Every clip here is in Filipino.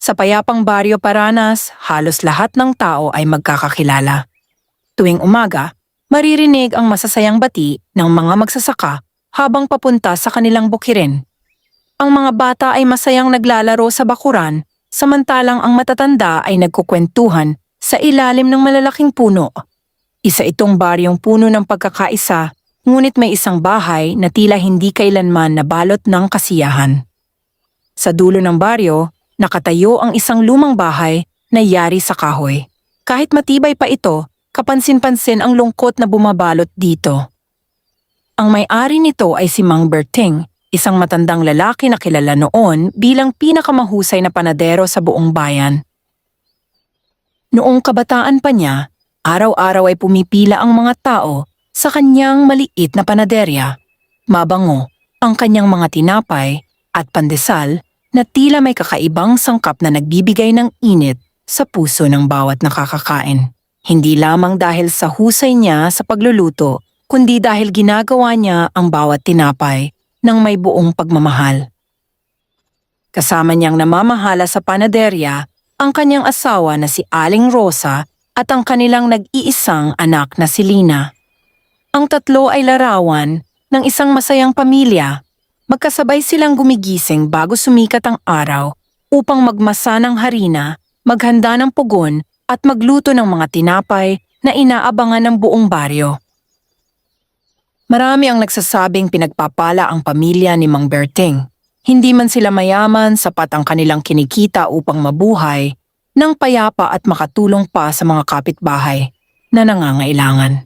Sa payapang Baryo Paranas, halos lahat ng tao ay magkakakilala. Tuwing umaga, maririnig ang masasayang bati ng mga magsasaka habang papunta sa kanilang bukirin. Ang mga bata ay masayang naglalaro sa bakuran, samantalang ang matatanda ay nagkukwentuhan sa ilalim ng malalaking puno. Isa itong baryong puno ng pagkakaisa, ngunit may isang bahay na tila hindi kailanman nabalot ng kasiyahan. Sa dulo ng baryo, nakatayo ang isang lumang bahay na yari sa kahoy. Kahit matibay pa ito, kapansin-pansin ang lungkot na bumabalot dito. Ang may-ari nito ay si Mang Berting, isang matandang lalaki na kilala noon bilang pinakamahusay na panadero sa buong bayan. Noong kabataan pa niya, araw-araw ay pumipila ang mga tao sa kanyang maliit na panaderya. Mabango ang kanyang mga tinapay at pandesal na tila may kakaibang sangkap na nagbibigay ng init sa puso ng bawat nakakakain. Hindi lamang dahil sa husay niya sa pagluluto, kundi dahil ginagawa niya ang bawat tinapay ng may buong pagmamahal. Kasama niyang namamahala sa panaderya ang kanyang asawa na si Aling Rosa at ang kanilang nag-iisang anak na si Lina. Ang tatlo ay larawan ng isang masayang pamilya. Magkasabay silang gumigising bago sumikat ang araw upang magmasa ng harina, maghanda ng pugon at magluto ng mga tinapay na inaabangan ng buong baryo. Marami ang nagsasabing pinagpapala ang pamilya ni Mang Berting. Hindi man sila mayaman, sapat ang kanilang kinikita upang mabuhay ng payapa at makatulong pa sa mga kapitbahay na nangangailangan.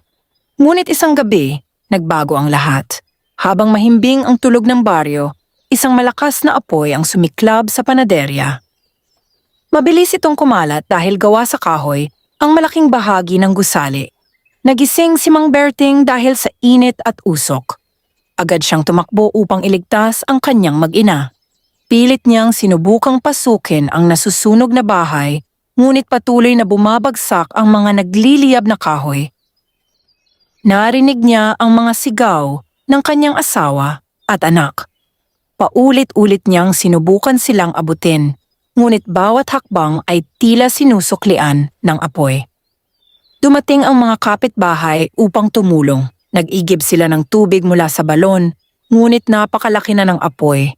Ngunit isang gabi, nagbago ang lahat. Habang mahimbing ang tulog ng baryo, isang malakas na apoy ang sumiklab sa panaderya. Mabilis itong kumalat dahil gawa sa kahoy ang malaking bahagi ng gusali. Nagising si Mang Berting dahil sa init at usok. Agad siyang tumakbo upang iligtas ang kanyang mag-ina. Pilit niyang sinubukang pasukin ang nasusunog na bahay, ngunit patuloy na bumabagsak ang mga nagliliyab na kahoy. Narinig niya ang mga sigaw ng kanyang asawa at anak. Paulit-ulit niyang sinubukan silang abutin, ngunit bawat hakbang ay tila sinusuklian ng apoy. Dumating ang mga kapitbahay upang tumulong. Nag-igib sila ng tubig mula sa balon, ngunit napakalaki na ng apoy.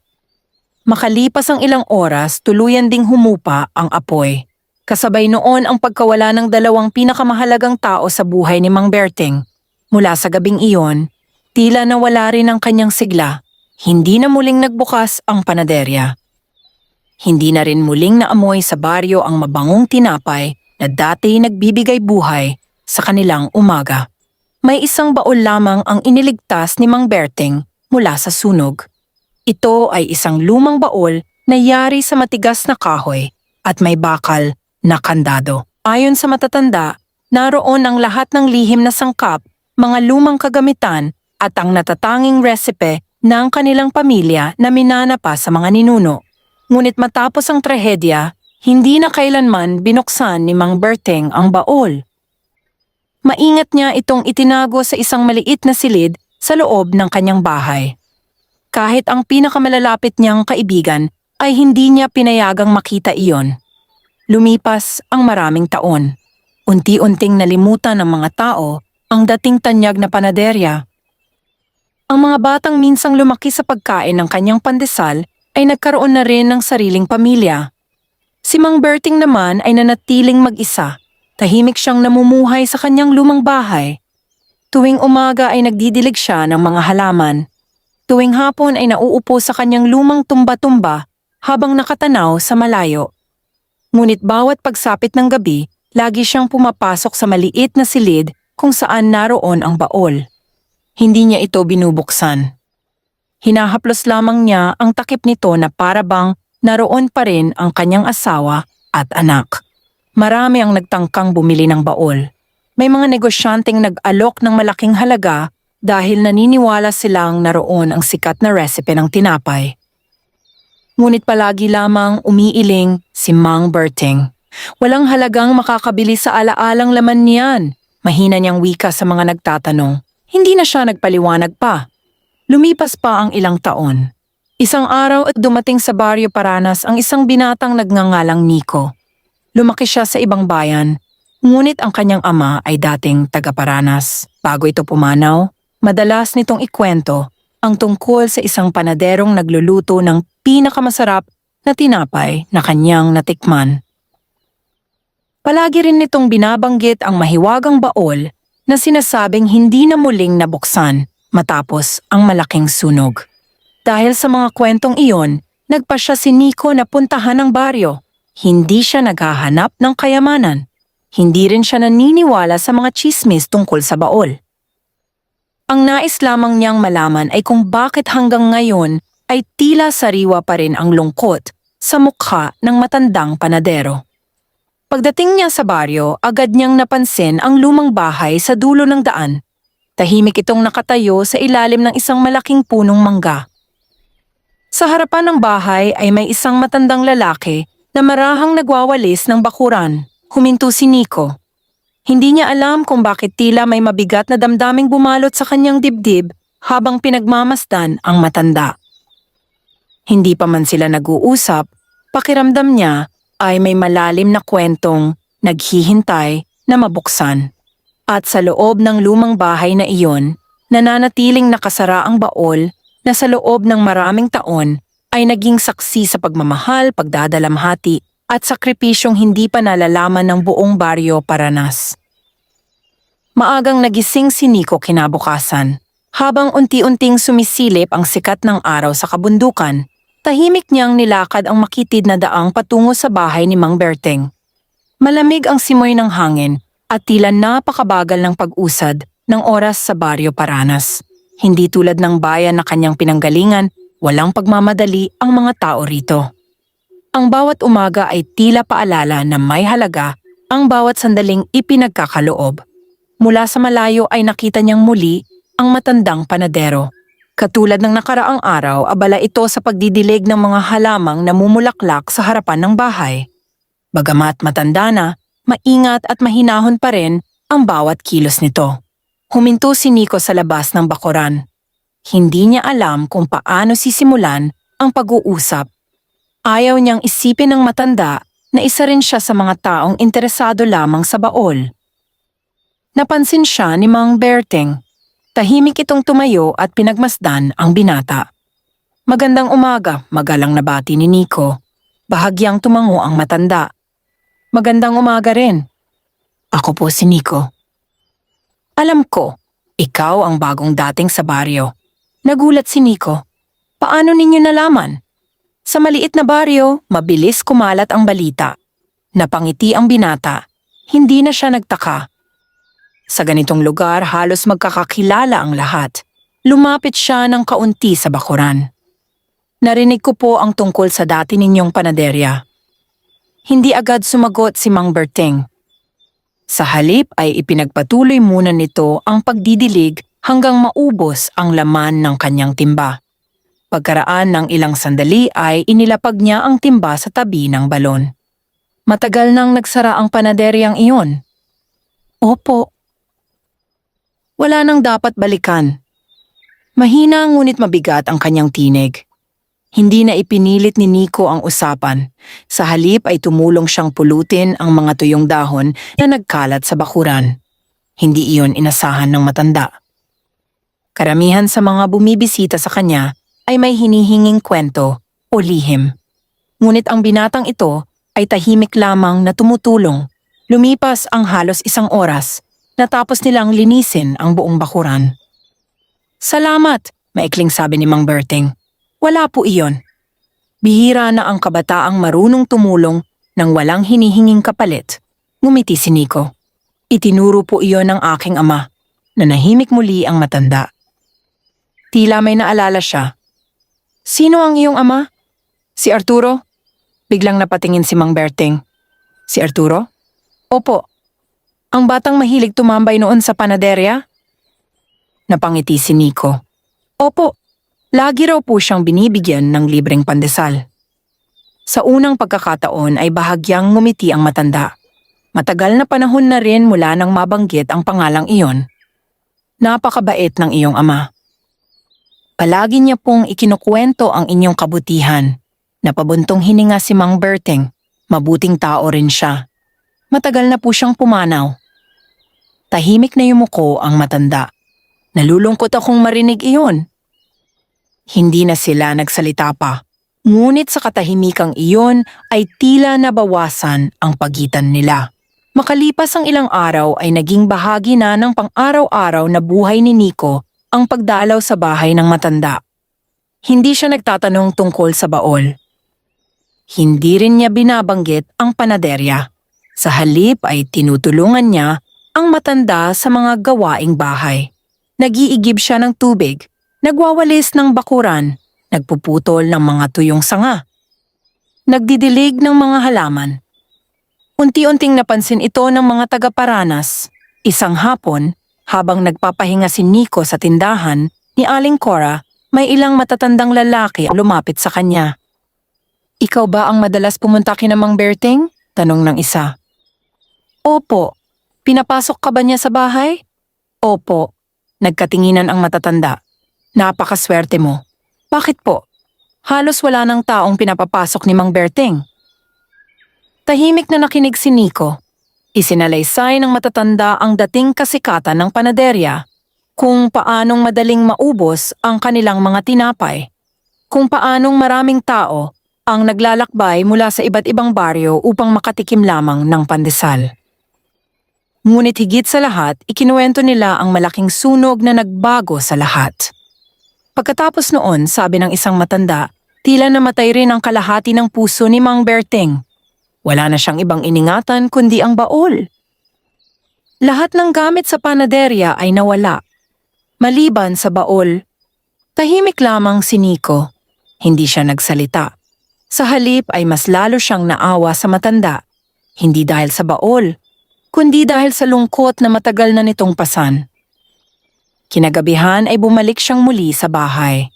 Makalipas ang ilang oras, tuluyan ding humupa ang apoy. Kasabay noon ang pagkawala ng dalawang pinakamahalagang tao sa buhay ni Mang Berting. Mula sa gabing iyon, tila nawala rin ang kanyang sigla. Hindi na muling nagbukas ang panaderya. Hindi na rin muling naamoy sa baryo ang mabangong tinapay na dati nagbibigay buhay sa kanilang umaga. May isang baol lamang ang iniligtas ni Mang Berting mula sa sunog. Ito ay isang lumang baol na yari sa matigas na kahoy at may bakal na kandado. Ayon sa matatanda, naroon ang lahat ng lihim na sangkap, mga lumang kagamitan at ang natatanging resipe ng kanilang pamilya na minana pa sa mga ninuno. Ngunit matapos ang trahedya, hindi na kailanman binuksan ni Mang Berting ang baol. Maingat niya itong itinago sa isang maliit na silid sa loob ng kanyang bahay. Kahit ang pinakamalalapit niyang kaibigan ay hindi niya pinayagang makita iyon. Lumipas ang maraming taon. Unti-unting nalimutan ng mga tao ang dating tanyag na panaderya. Ang mga batang minsang lumaki sa pagkain ng kanyang pandesal ay nagkaroon na rin ng sariling pamilya. Si Mang Berting naman ay nanatiling mag-isa. Tahimik siyang namumuhay sa kanyang lumang bahay. Tuwing umaga ay nagdidilig siya ng mga halaman. Tuwing hapon ay nauupo sa kanyang lumang tumba-tumba habang nakatanaw sa malayo. Ngunit bawat pagsapit ng gabi, lagi siyang pumapasok sa maliit na silid kung saan naroon ang baol. Hindi niya ito binubuksan. Hinahaplos lamang niya ang takip nito na para bang naroon pa rin ang kanyang asawa at anak. Marami ang nagtangkang bumili ng baol. May mga negosyanteng nag-alok ng malaking halaga dahil naniniwala silang naroon ang sikat na recipe ng tinapay. Ngunit palagi lamang umiiling si Mang Berting. Walang halagang makakabili sa alaalang laman niyan. Mahina niyang wika sa mga nagtatanong. Hindi na siya nagpaliwanag pa. Lumipas pa ang ilang taon. Isang araw at dumating sa Barrio Paranas ang isang binatang nagngangalang Nico. Lumaki siya sa ibang bayan, ngunit ang kanyang ama ay dating taga-Paranas. Bago ito pumanaw, madalas nitong ikwento ang tungkol sa isang panaderong nagluluto ng pinakamasarap na tinapay na kanyang natikman. Palagi rin nitong binabanggit ang mahiwagang baol na sinasabing hindi na muling nabuksan matapos ang malaking sunog. Dahil sa mga kwentong iyon, nagpasya si Nico na puntahan ang baryo. Hindi siya naghahanap ng kayamanan. Hindi rin siya naniniwala sa mga tsismis tungkol sa baol. Ang nais lamang niyang malaman ay kung bakit hanggang ngayon ay tila sariwa pa rin ang lungkot sa mukha ng matandang panadero. Pagdating niya sa baryo, agad niyang napansin ang lumang bahay sa dulo ng daan. Tahimik itong nakatayo sa ilalim ng isang malaking punong mangga. Sa harapan ng bahay ay may isang matandang lalaki na marahang nagwawalis ng bakuran. Huminto si Nico. Hindi niya alam kung bakit tila may mabigat na damdaming bumalot sa kanyang dibdib habang pinagmamasdan ang matanda. Hindi pa man sila nag-uusap, pakiramdam niya ay may malalim na kwentong naghihintay na mabuksan. At sa loob ng lumang bahay na iyon, nananatiling nakasara ang baol na sa loob ng maraming taon ay naging saksi sa pagmamahal, pagdadalamhati at sakripisyong hindi pa nalalaman ng buong Baryo Paranas. Maagang nagising si Nico kinabukasan. Habang unti-unting sumisilip ang sikat ng araw sa kabundukan, tahimik niyang nilakad ang makitid na daang patungo sa bahay ni Mang Berteng. Malamig ang simoy ng hangin at tila napakabagal ng pag-usad ng oras sa Baryo Paranas. Hindi tulad ng bayan na kanyang pinanggalingan, walang pagmamadali ang mga tao rito. Ang bawat umaga ay tila paalala na may halaga ang bawat sandaling ipinagkakaloob. Mula sa malayo ay nakita niyang muli ang matandang panadero. Katulad ng nakaraang araw, abala ito sa pagdidilig ng mga halamang namumulaklak sa harapan ng bahay. Bagamat matanda na, maingat at mahinahon pa rin ang bawat kilos nito. Huminto si Nico sa labas ng bakuran. Hindi niya alam kung paano sisimulan ang pag-uusap. Ayaw niyang isipin ng matanda na isa rin siya sa mga taong interesado lamang sa baol. Napansin siya ni Mang Berteng. Tahimik itong tumayo at pinagmasdan ang binata. Magandang umaga, magalang nabati ni Nico. Bahagyang tumango ang matanda. Magandang umaga rin. Ako po si Nico. Alam ko, ikaw ang bagong dating sa baryo. Nagulat si Nico. Paano ninyo nalaman? Sa maliit na baryo, mabilis kumalat ang balita. Napangiti ang binata. Hindi na siya nagtaka. Sa ganitong lugar, halos magkakakilala ang lahat. Lumapit siya ng kaunti sa bakuran. Narinig ko po ang tungkol sa dati ninyong panaderya. Hindi agad sumagot si Mang Berteng. Sa halip ay ipinagpatuloy muna nito ang pagdidilig hanggang maubos ang laman ng kanyang timba. Pagkaraan ng ilang sandali ay inilapag niya ang timba sa tabi ng balon. Matagal nang nagsara ang panaderyang iyon. Opo. Wala nang dapat balikan. Mahina ngunit mabigat ang kanyang tinig. Hindi na ipinilit ni Nico ang usapan. Sa halip ay tumulong siyang pulutin ang mga tuyong dahon na nagkalat sa bakuran. Hindi iyon inasahan ng matanda. Karamihan sa mga bumibisita sa kanya ay may hinihinging kwento o lihim. Ngunit ang binatang ito ay tahimik lamang na tumutulong. Lumipas ang halos isang oras, natapos nilang linisin ang buong bakuran. Salamat, maikling sabi ni Mang Berteng. Wala po iyon. Bihira na ang kabataang marunong tumulong nang walang hinihinging kapalit. Ngumiti si Nico. Itinuro po iyon ng aking ama, na nahimik muli ang matanda. Tila may naalala siya. Sino ang iyong ama? Si Arturo? Biglang napatingin si Mang Berteng. Si Arturo? Opo. Ang batang mahilig tumambay noon sa panaderya? Napangiti si Nico. Opo. Lagi raw po siyang binibigyan ng libreng pandesal. Sa unang pagkakataon ay bahagyang ngumiti ang matanda. Matagal na panahon na rin mula nang mabanggit ang pangalang iyon. Napakabait ng iyong ama. Palagi niya pong ikinukwento ang inyong kabutihan. Napabuntong hininga si Mang Berting. Mabuting tao rin siya. Matagal na po siyang pumanaw. Tahimik na yumuko ang matanda. Nalulungkot akong marinig iyon. Hindi na sila nagsalita pa. Ngunit sa katahimikang iyon ay tila nabawasan ang pagitan nila. Makalipas ang ilang araw ay naging bahagi na ng pang-araw-araw na buhay ni Nico ang pagdalaw sa bahay ng matanda. Hindi siya nagtatanong tungkol sa baol. Hindi rin niya binabanggit ang panaderya. Sa halip ay tinutulungan niya ang matanda sa mga gawaing bahay. Nag-iigib siya ng tubig, nagwawalis ng bakuran, nagpuputol ng mga tuyong sanga, nagdidilig ng mga halaman. Unti-unting napansin ito ng mga taga-Paranas. Isang hapon, habang nagpapahinga si Nico sa tindahan ni Aling Cora, may ilang matatandang lalaki ang lumapit sa kanya. "Ikaw ba ang madalas pumunta kina Mang Berting?" tanong ng isa. "Opo." "Pinapasok ka ba niya sa bahay?" "Opo." Nagkatinginan ang matatanda. "Napakaswerte mo." "Bakit po?" "Halos wala ng taong pinapapasok ni Mang Berting." Tahimik na nakinig si Nico. Isinalaysay ng matatanda ang dating kasikatan ng panaderya, kung paanong madaling maubos ang kanilang mga tinapay, kung paanong maraming tao ang naglalakbay mula sa iba't ibang baryo upang makatikim lamang ng pandesal. Ngunit higit sa lahat, ikinuwento nila ang malaking sunog na nagbago sa lahat. Pagkatapos noon, sabi ng isang matanda, tila namatay rin ang kalahati ng puso ni Mang Berting. Wala na siyang ibang iningatan kundi ang baol. Lahat ng gamit sa panaderya ay nawala. Maliban sa baol, tahimik lamang si Nico. Hindi siya nagsalita. Sa halip ay mas lalo siyang naawa sa matanda. Hindi dahil sa baol, kundi dahil sa lungkot na matagal na nitong pasan. Kinagabihan ay bumalik siyang muli sa bahay.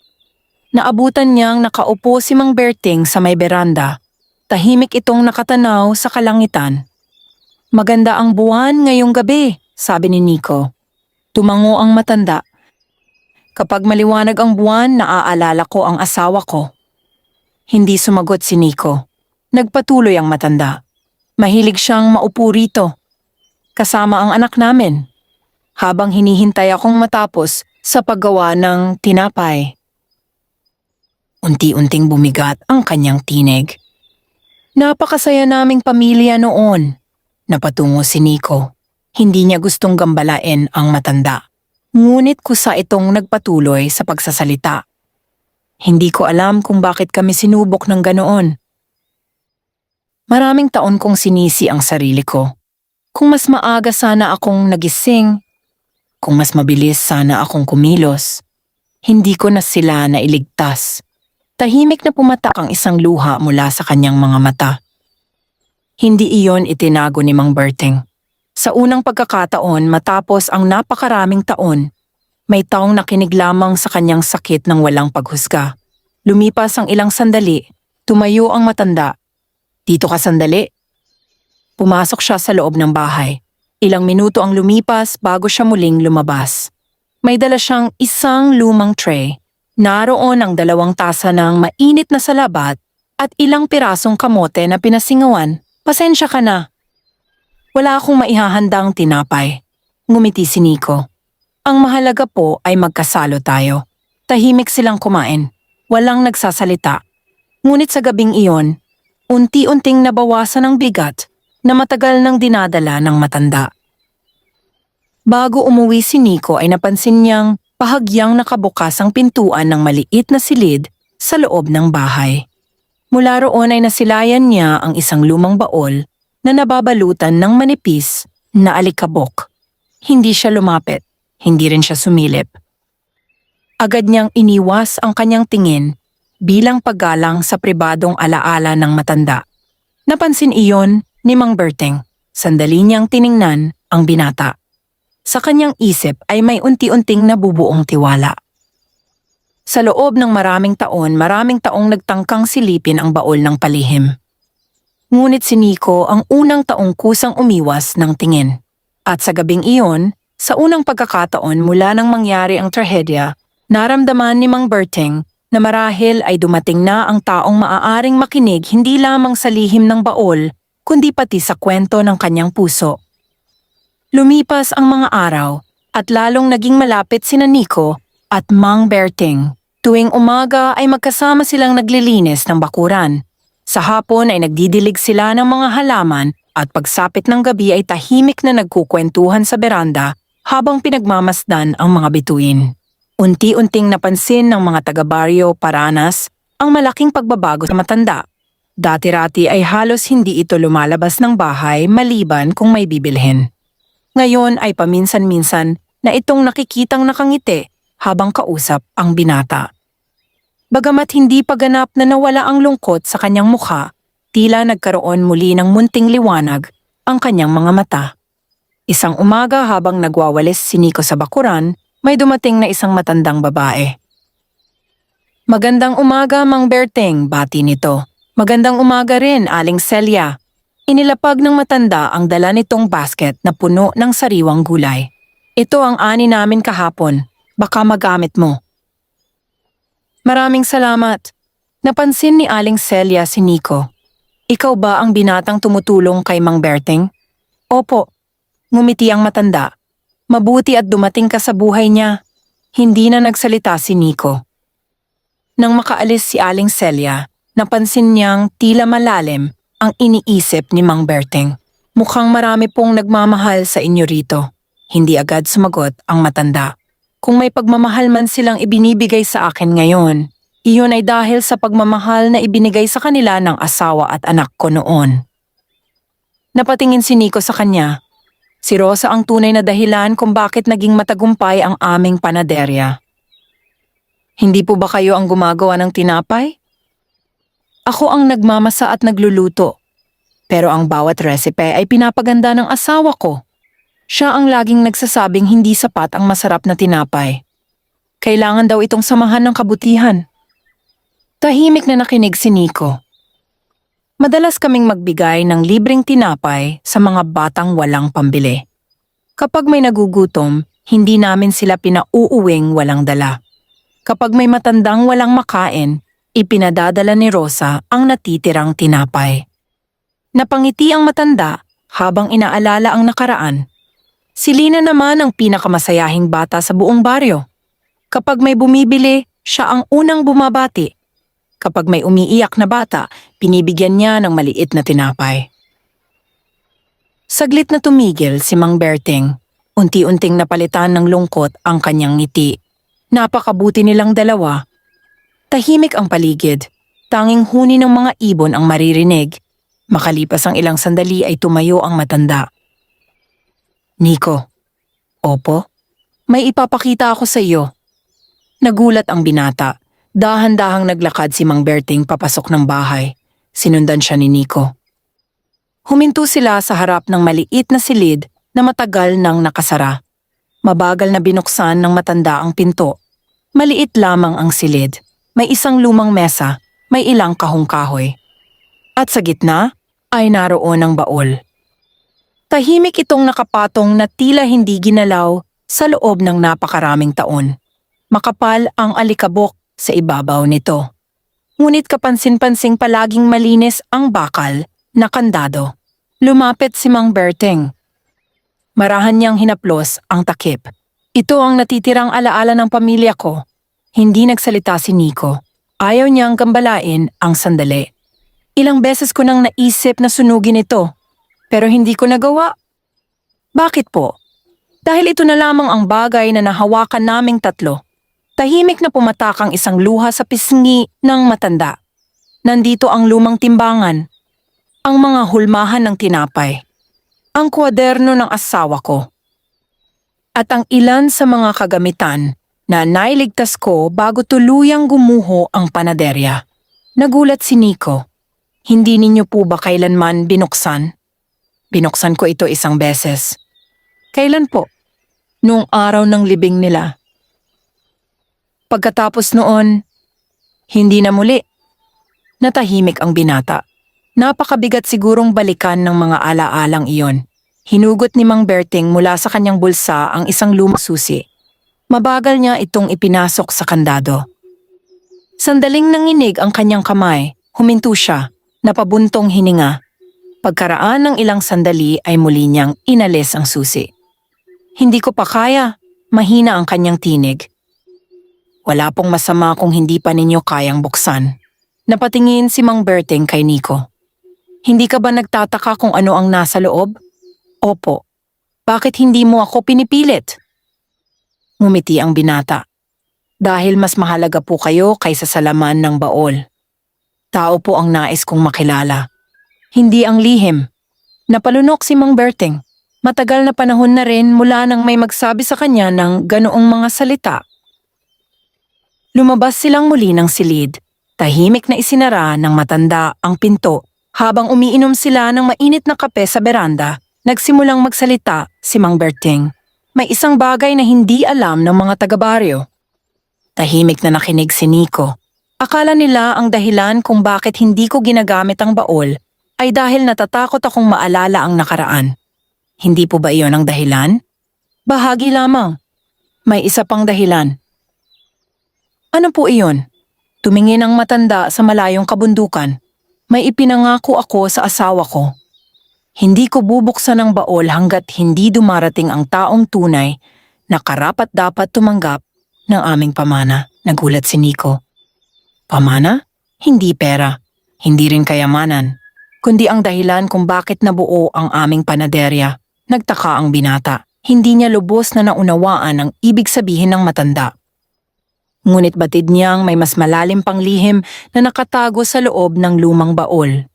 Naabutan niyang nakaupo si Mang Berting sa may beranda. Tahimik itong nakatanaw sa kalangitan. "Maganda ang buwan ngayong gabi," sabi ni Nico. Tumango ang matanda. "Kapag maliwanag ang buwan, naaalala ko ang asawa ko." Hindi sumagot si Nico. Nagpatuloy ang matanda. "Mahilig siyang maupo rito. Kasama ang anak namin. Habang hinihintay akong matapos sa paggawa ng tinapay." Unti-unting bumigat ang kanyang tinig. "Napakasaya naming pamilya noon." Napatungo si Nico. Hindi niya gustong gambalain ang matanda. Ngunit kusa itong nagpatuloy sa pagsasalita. "Hindi ko alam kung bakit kami sinubok ng ganoon. Maraming taon kong sinisi ang sarili ko. Kung mas maaga sana akong nagising, kung mas mabilis sana akong kumilos, hindi ko na sila nailigtas." Tahimik na pumatak ang isang luha mula sa kanyang mga mata. Hindi iyon itinago ni Mang Berting. Sa unang pagkakataon matapos ang napakaraming taon, may taong nakinig lamang sa kanyang sakit ng walang paghusga. Lumipas ang ilang sandali, tumayo ang matanda. "Dito ka sandali." Pumasok siya sa loob ng bahay. Ilang minuto ang lumipas bago siya muling lumabas. May dala siyang isang lumang tray. Naroon ang 2 tasa ng mainit na salabat at ilang pirasong kamote na pinasingawan. "Pasensya ka na. Wala akong maihahandang tinapay." Ngumiti si Nico. "Ang mahalaga po ay magkasalo tayo." Tahimik silang kumain. Walang nagsasalita. Ngunit sa gabing iyon, unti-unting nabawasan ang bigat na matagal nang dinadala ng matanda. Bago umuwi si Nico ay napansin niyang bahagyang nakabukas ang pintuan ng maliit na silid sa loob ng bahay. Mula roon ay nasilayan niya ang isang lumang baol na nababalutan ng manipis na alikabok. Hindi siya lumapit, hindi rin siya sumilip. Agad niyang iniwas ang kanyang tingin bilang paggalang sa pribadong alaala ng matanda. Napansin iyon ni Mang Berting. Sandali niyang tiningnan ang binata. Sa kanyang isip ay may unti-unting nabubuong tiwala. Sa loob ng maraming taong nagtangkang silipin ang baol ng palihim. Ngunit si Nico ang unang taong kusang umiwas ng tingin. At sa gabing iyon, sa unang pagkakataon mula nang mangyari ang trahedya, Naramdaman ni Mang Berting na marahil ay dumating na ang taong maaaring makinig hindi lamang sa lihim ng baol, kundi pati sa kwento ng kanyang puso. Lumipas ang mga araw at lalong naging malapit sina Nico at Mang Berting. Tuwing umaga ay magkasama silang naglilinis ng bakuran. Sa hapon ay nagdidilig sila ng mga halaman at pagsapit ng gabi ay tahimik na nagkukwentuhan sa beranda habang pinagmamasdan ang mga bituin. Unti-unting napansin ng mga taga-baryo Paranas ang malaking pagbabago sa matanda. Dati-rati ay halos hindi ito lumalabas ng bahay maliban kung may bibilhin. Ngayon ay paminsan-minsan na itong nakikitang nakangiti habang kausap ang binata. Bagamat hindi pa ganap na nawala ang lungkot sa kanyang mukha, tila nagkaroon muli ng munting liwanag ang kanyang mga mata. Isang umaga habang nagwawalis si Nico sa bakuran, may dumating na isang matandang babae. "Magandang umaga, Mang Berting," bati nito. "Magandang umaga rin, Aling Celia." Inilapag ng matanda ang dala nitong basket na puno ng sariwang gulay. "Ito ang ani namin kahapon. Baka magamit mo." "Maraming salamat." Napansin ni Aling Celia si Nico. "Ikaw ba ang binatang tumutulong kay Mang Berting?" "Opo." Ngumiti ang matanda. "Mabuti at dumating ka sa buhay niya." Hindi na nagsalita si Nico. Nang makaalis si Aling Celia, napansin niyang tila malalim ang iniisip ni Mang Berting. "Mukhang marami pong nagmamahal sa inyo rito." Hindi agad sumagot ang matanda. "Kung may pagmamahal man silang ibinibigay sa akin ngayon, iyon ay dahil sa pagmamahal na ibinigay sa kanila ng asawa at anak ko noon." Napatingin si Nico sa kanya. Si Rosa ang tunay na dahilan kung bakit naging matagumpay ang aming panaderya. "Hindi po ba kayo ang gumagawa ng tinapay?" "Ako ang nagmamasa at nagluluto. Pero ang bawat resipe ay pinapaganda ng asawa ko. Siya ang laging nagsasabing hindi sapat ang masarap na tinapay. Kailangan daw itong samahan ng kabutihan." Tahimik na nakinig si Nico. Madalas kaming magbigay ng libreng tinapay sa mga batang walang pambili. Kapag may nagugutom, hindi namin sila pinauuwing walang dala. Kapag may matandang walang makain, ipinadadala ni Rosa ang natitirang tinapay. Napangiti ang matanda habang inaalala ang nakaraan. Si Lina naman ang pinakamasayahing bata sa buong baryo. Kapag may bumibili, siya ang unang bumabati. Kapag may umiiyak na bata, pinibigyan niya ng maliit na tinapay. Saglit na tumigil si Mang Berting. Unti-unting napalitan ng lungkot ang kanyang ngiti. Napakabuti nilang dalawa. Tahimik ang paligid. Tanging huni ng mga ibon ang maririnig. Makalipas ang ilang sandali ay tumayo ang matanda. "Nico." "Opo?" "May ipapakita ako sa iyo." Nagulat ang binata. Dahan-dahang naglakad si Mang Berting papasok ng bahay. Sinundan siya ni Nico. Huminto sila sa harap ng maliit na silid na matagal nang nakasara. Mabagal na binuksan ng matanda ang pinto. Maliit lamang ang silid. May isang lumang mesa, may ilang kahong-kahoy. At sa gitna ay naroon ang baol. Tahimik itong nakapatong na tila hindi ginalaw sa loob ng napakaraming taon. Makapal ang alikabok sa ibabaw nito. Ngunit kapansin-pansing palaging malinis ang bakal na kandado. Lumapit si Mang Berting. Marahan niyang hinaplos ang takip. "Ito ang natitirang alaala ng pamilya ko." Hindi nagsalita si Nico. Ayaw niyang gambalain ang sandali. "Ilang beses ko nang naisip na sunugin ito, pero hindi ko nagawa." "Bakit po?" "Dahil ito na lamang ang bagay na nahawakan naming tatlo." Tahimik na pumatak ang isang luha sa pisngi ng matanda. Nandito ang lumang timbangan, ang mga hulmahan ng tinapay, ang kwaderno ng asawa ko, at ang ilan sa mga kagamitan na nailigtas ko bago tuluyang gumuho ang panaderya. Nagulat si Nico. "Hindi ninyo po ba kailanman binuksan?" "Binuksan ko ito isang beses." "Kailan po?" "Noong araw ng libing nila." "Pagkatapos noon, hindi na muli." Natahimik ang binata. Napakabigat sigurong balikan ng mga alaalang iyon. Hinugot ni Mang Berting mula sa kanyang bulsa ang isang lumang susi. Mabagal niya itong ipinasok sa kandado. Sandaling nanginig ang kanyang kamay, huminto siya, napabuntong hininga. Pagkaraan ng ilang sandali ay muli niyang inalis ang susi. Hindi ko pa kaya, mahina ang kanyang tinig. Wala pong masama kung hindi pa ninyo kayang buksan. Napatingin si Mang Berting kay Nico. Hindi ka ba nagtataka kung ano ang nasa loob? Opo. Bakit hindi mo ako pinipilit? Ngumiti ang binata. Dahil mas mahalaga po kayo kaysa sa laman ng baol. Tao po ang nais kong makilala. Hindi ang lihim. Napalunok si Mang Berting. Matagal na panahon na rin mula nang may magsabi sa kanya ng ganoong mga salita. Lumabas silang muli ng silid. Tahimik na isinara ng matanda ang pinto. Habang umiinom sila ng mainit na kape sa beranda, nagsimulang magsalita si Mang Berting. May isang bagay na hindi alam ng mga taga-baryo. Tahimik na nakinig si Nico. Akala nila ang dahilan kung bakit hindi ko ginagamit ang baol ay dahil natatakot akong maalala ang nakaraan. Hindi po ba iyon ang dahilan? Bahagi lamang. May isa pang dahilan. Ano po iyon? Tumingin ang matanda sa malayong kabundukan. May ipinangako ako sa asawa ko. Hindi ko bubuksan ang baol hanggat hindi dumarating ang taong tunay na karapat-dapat tumanggap ng aming pamana. Nagulat si Nico. Pamana? Hindi pera. Hindi rin kayamanan. Kundi ang dahilan kung bakit nabuo ang aming panaderya. Nagtaka ang binata. Hindi niya lubos na naunawaan ang ibig sabihin ng matanda. Ngunit batid niyang may mas malalim pang lihim na nakatago sa loob ng lumang baol.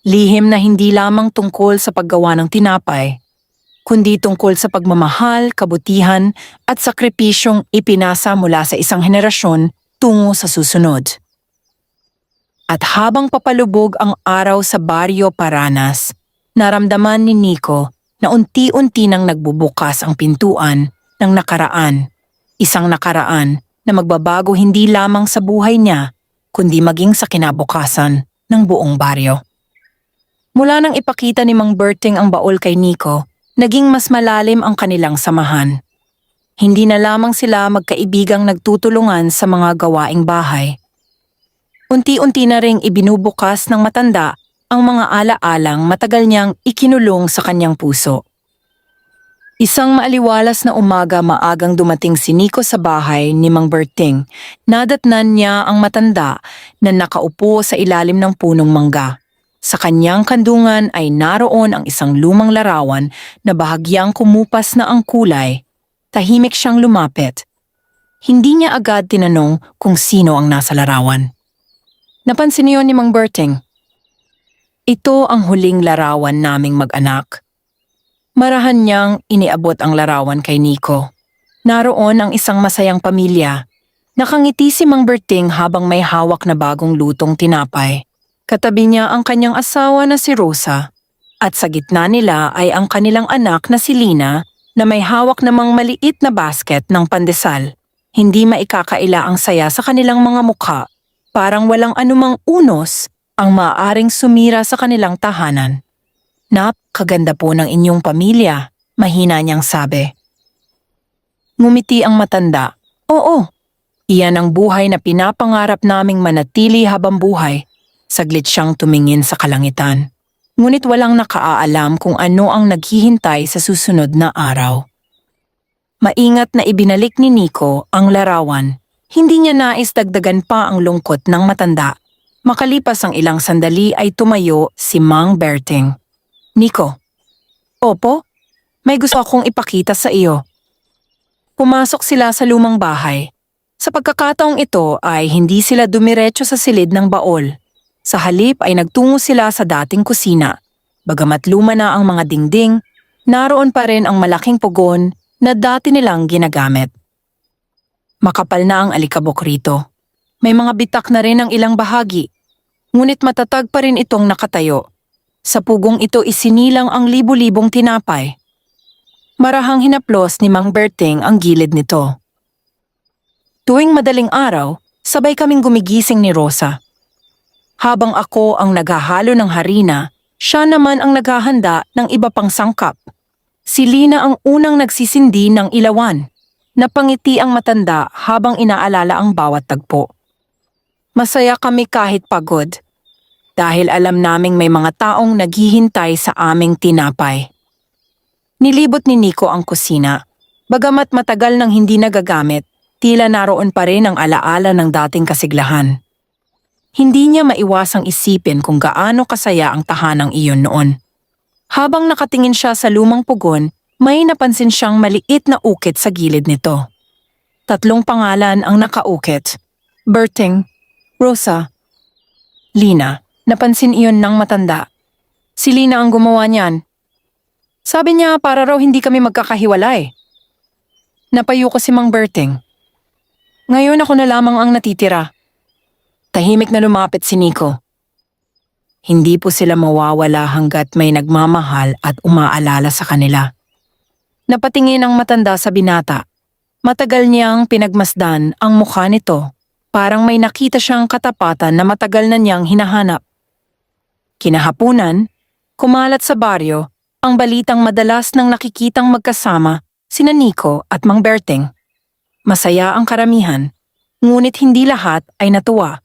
Lihim na hindi lamang tungkol sa paggawa ng tinapay, kundi tungkol sa pagmamahal, kabutihan at sakripisyong ipinasa mula sa isang henerasyon tungo sa susunod. At habang papalubog ang araw sa Barrio Paranas, naramdaman ni Nico na unti-unti nang nagbubukas ang pintuan ng nakaraan, isang nakaraan na magbabago hindi lamang sa buhay niya, kundi maging sa kinabukasan ng buong baryo. Mula nang ipakita ni Mang Berting ang baol kay Nico, naging mas malalim ang kanilang samahan. Hindi na lamang sila magkaibigang nagtutulungan sa mga gawaing bahay. Unti-unti na ring ibinubukas ng matanda ang mga ala-alang matagal niyang ikinulong sa kanyang puso. Isang maaliwalas na umaga maagang dumating si Nico sa bahay ni Mang Berting. Nadatnan niya ang matanda na nakaupo sa ilalim ng punong mangga. Sa kanyang kandungan ay naroon ang isang lumang larawan na bahagyang kumupas na ang kulay. Tahimik siyang lumapit. Hindi niya agad tinanong kung sino ang nasa larawan. Napansin niyo ni Mang Berting. Ito ang huling larawan naming mag-anak. Marahan niyang iniabot ang larawan kay Nico. Naroon ang isang masayang pamilya. Nakangiti si Mang Berting habang may hawak na bagong lutong tinapay. Katabi niya ang kanyang asawa na si Rosa. At sa gitna nila ay ang kanilang anak na si Lina na may hawak namang maliit na basket ng pandesal. Hindi maikakaila ang saya sa kanilang mga mukha. Parang walang anumang unos ang maaaring sumira sa kanilang tahanan. Napakaganda po ng inyong pamilya, mahina niyang sabi. Ngumiti ang matanda. Oo, iyan ang buhay na pinapangarap naming manatili habang buhay. Saglit siyang tumingin sa kalangitan. Ngunit walang nakaaalam kung ano ang naghihintay sa susunod na araw. Maingat na ibinalik ni Nico ang larawan. Hindi niya nais dagdagan pa ang lungkot ng matanda. Makalipas ang ilang sandali ay tumayo si Mang Berting. Nico. Opo, may gusto akong ipakita sa iyo. Pumasok sila sa lumang bahay. Sa pagkakataong ito ay hindi sila dumiretso sa silid ng baol. Sa halip ay nagtungo sila sa dating kusina. Bagamat luma na ang mga dingding, naroon pa rin ang malaking pugon na dati nilang ginagamit. Makapal na ang alikabok rito. May mga bitak na rin ang ilang bahagi. Ngunit matatag pa rin itong nakatayo. Sa pugong ito isinilang ang libu-libong tinapay. Marahang hinaplos ni Mang Berting ang gilid nito. Tuwing madaling araw, sabay kaming gumigising ni Rosa. Habang ako ang naghahalo ng harina, siya naman ang naghahanda ng iba pang sangkap. Si Lina ang unang nagsisindi ng ilawan. Napangiti ang matanda habang inaalala ang bawat tagpo. Masaya kami kahit pagod. Dahil alam naming may mga taong naghihintay sa aming tinapay. Nilibot ni Nico ang kusina. Bagamat matagal nang hindi nagagamit, tila naroon pa rin ang alaala ng dating kasiglahan. Hindi niya maiwasang isipin kung gaano kasaya ang tahanang iyon noon. Habang nakatingin siya sa lumang pugon, may napansin siyang maliit na ukit sa gilid nito. 3 pangalan ang nakaukit. Berting, Rosa, Lina. Napansin iyon ng matanda. Si Lina ang gumawa niyan. Sabi niya para raw hindi kami magkakahiwalay. Napayo ko si Mang Berting. Ngayon ako na lamang ang natitira. Tahimik na lumapit si Nico. Hindi po sila mawawala hanggat may nagmamahal at umaalala sa kanila. Napatingin ang matanda sa binata. Matagal niyang pinagmasdan ang mukha nito. Parang may nakita siyang katapatan na matagal na niyang hinahanap. Kinahapunan, kumalat sa baryo ang balitang madalas nang nakikitang magkasama sina Nico at Mang Berting. Masaya ang karamihan, ngunit hindi lahat ay natuwa.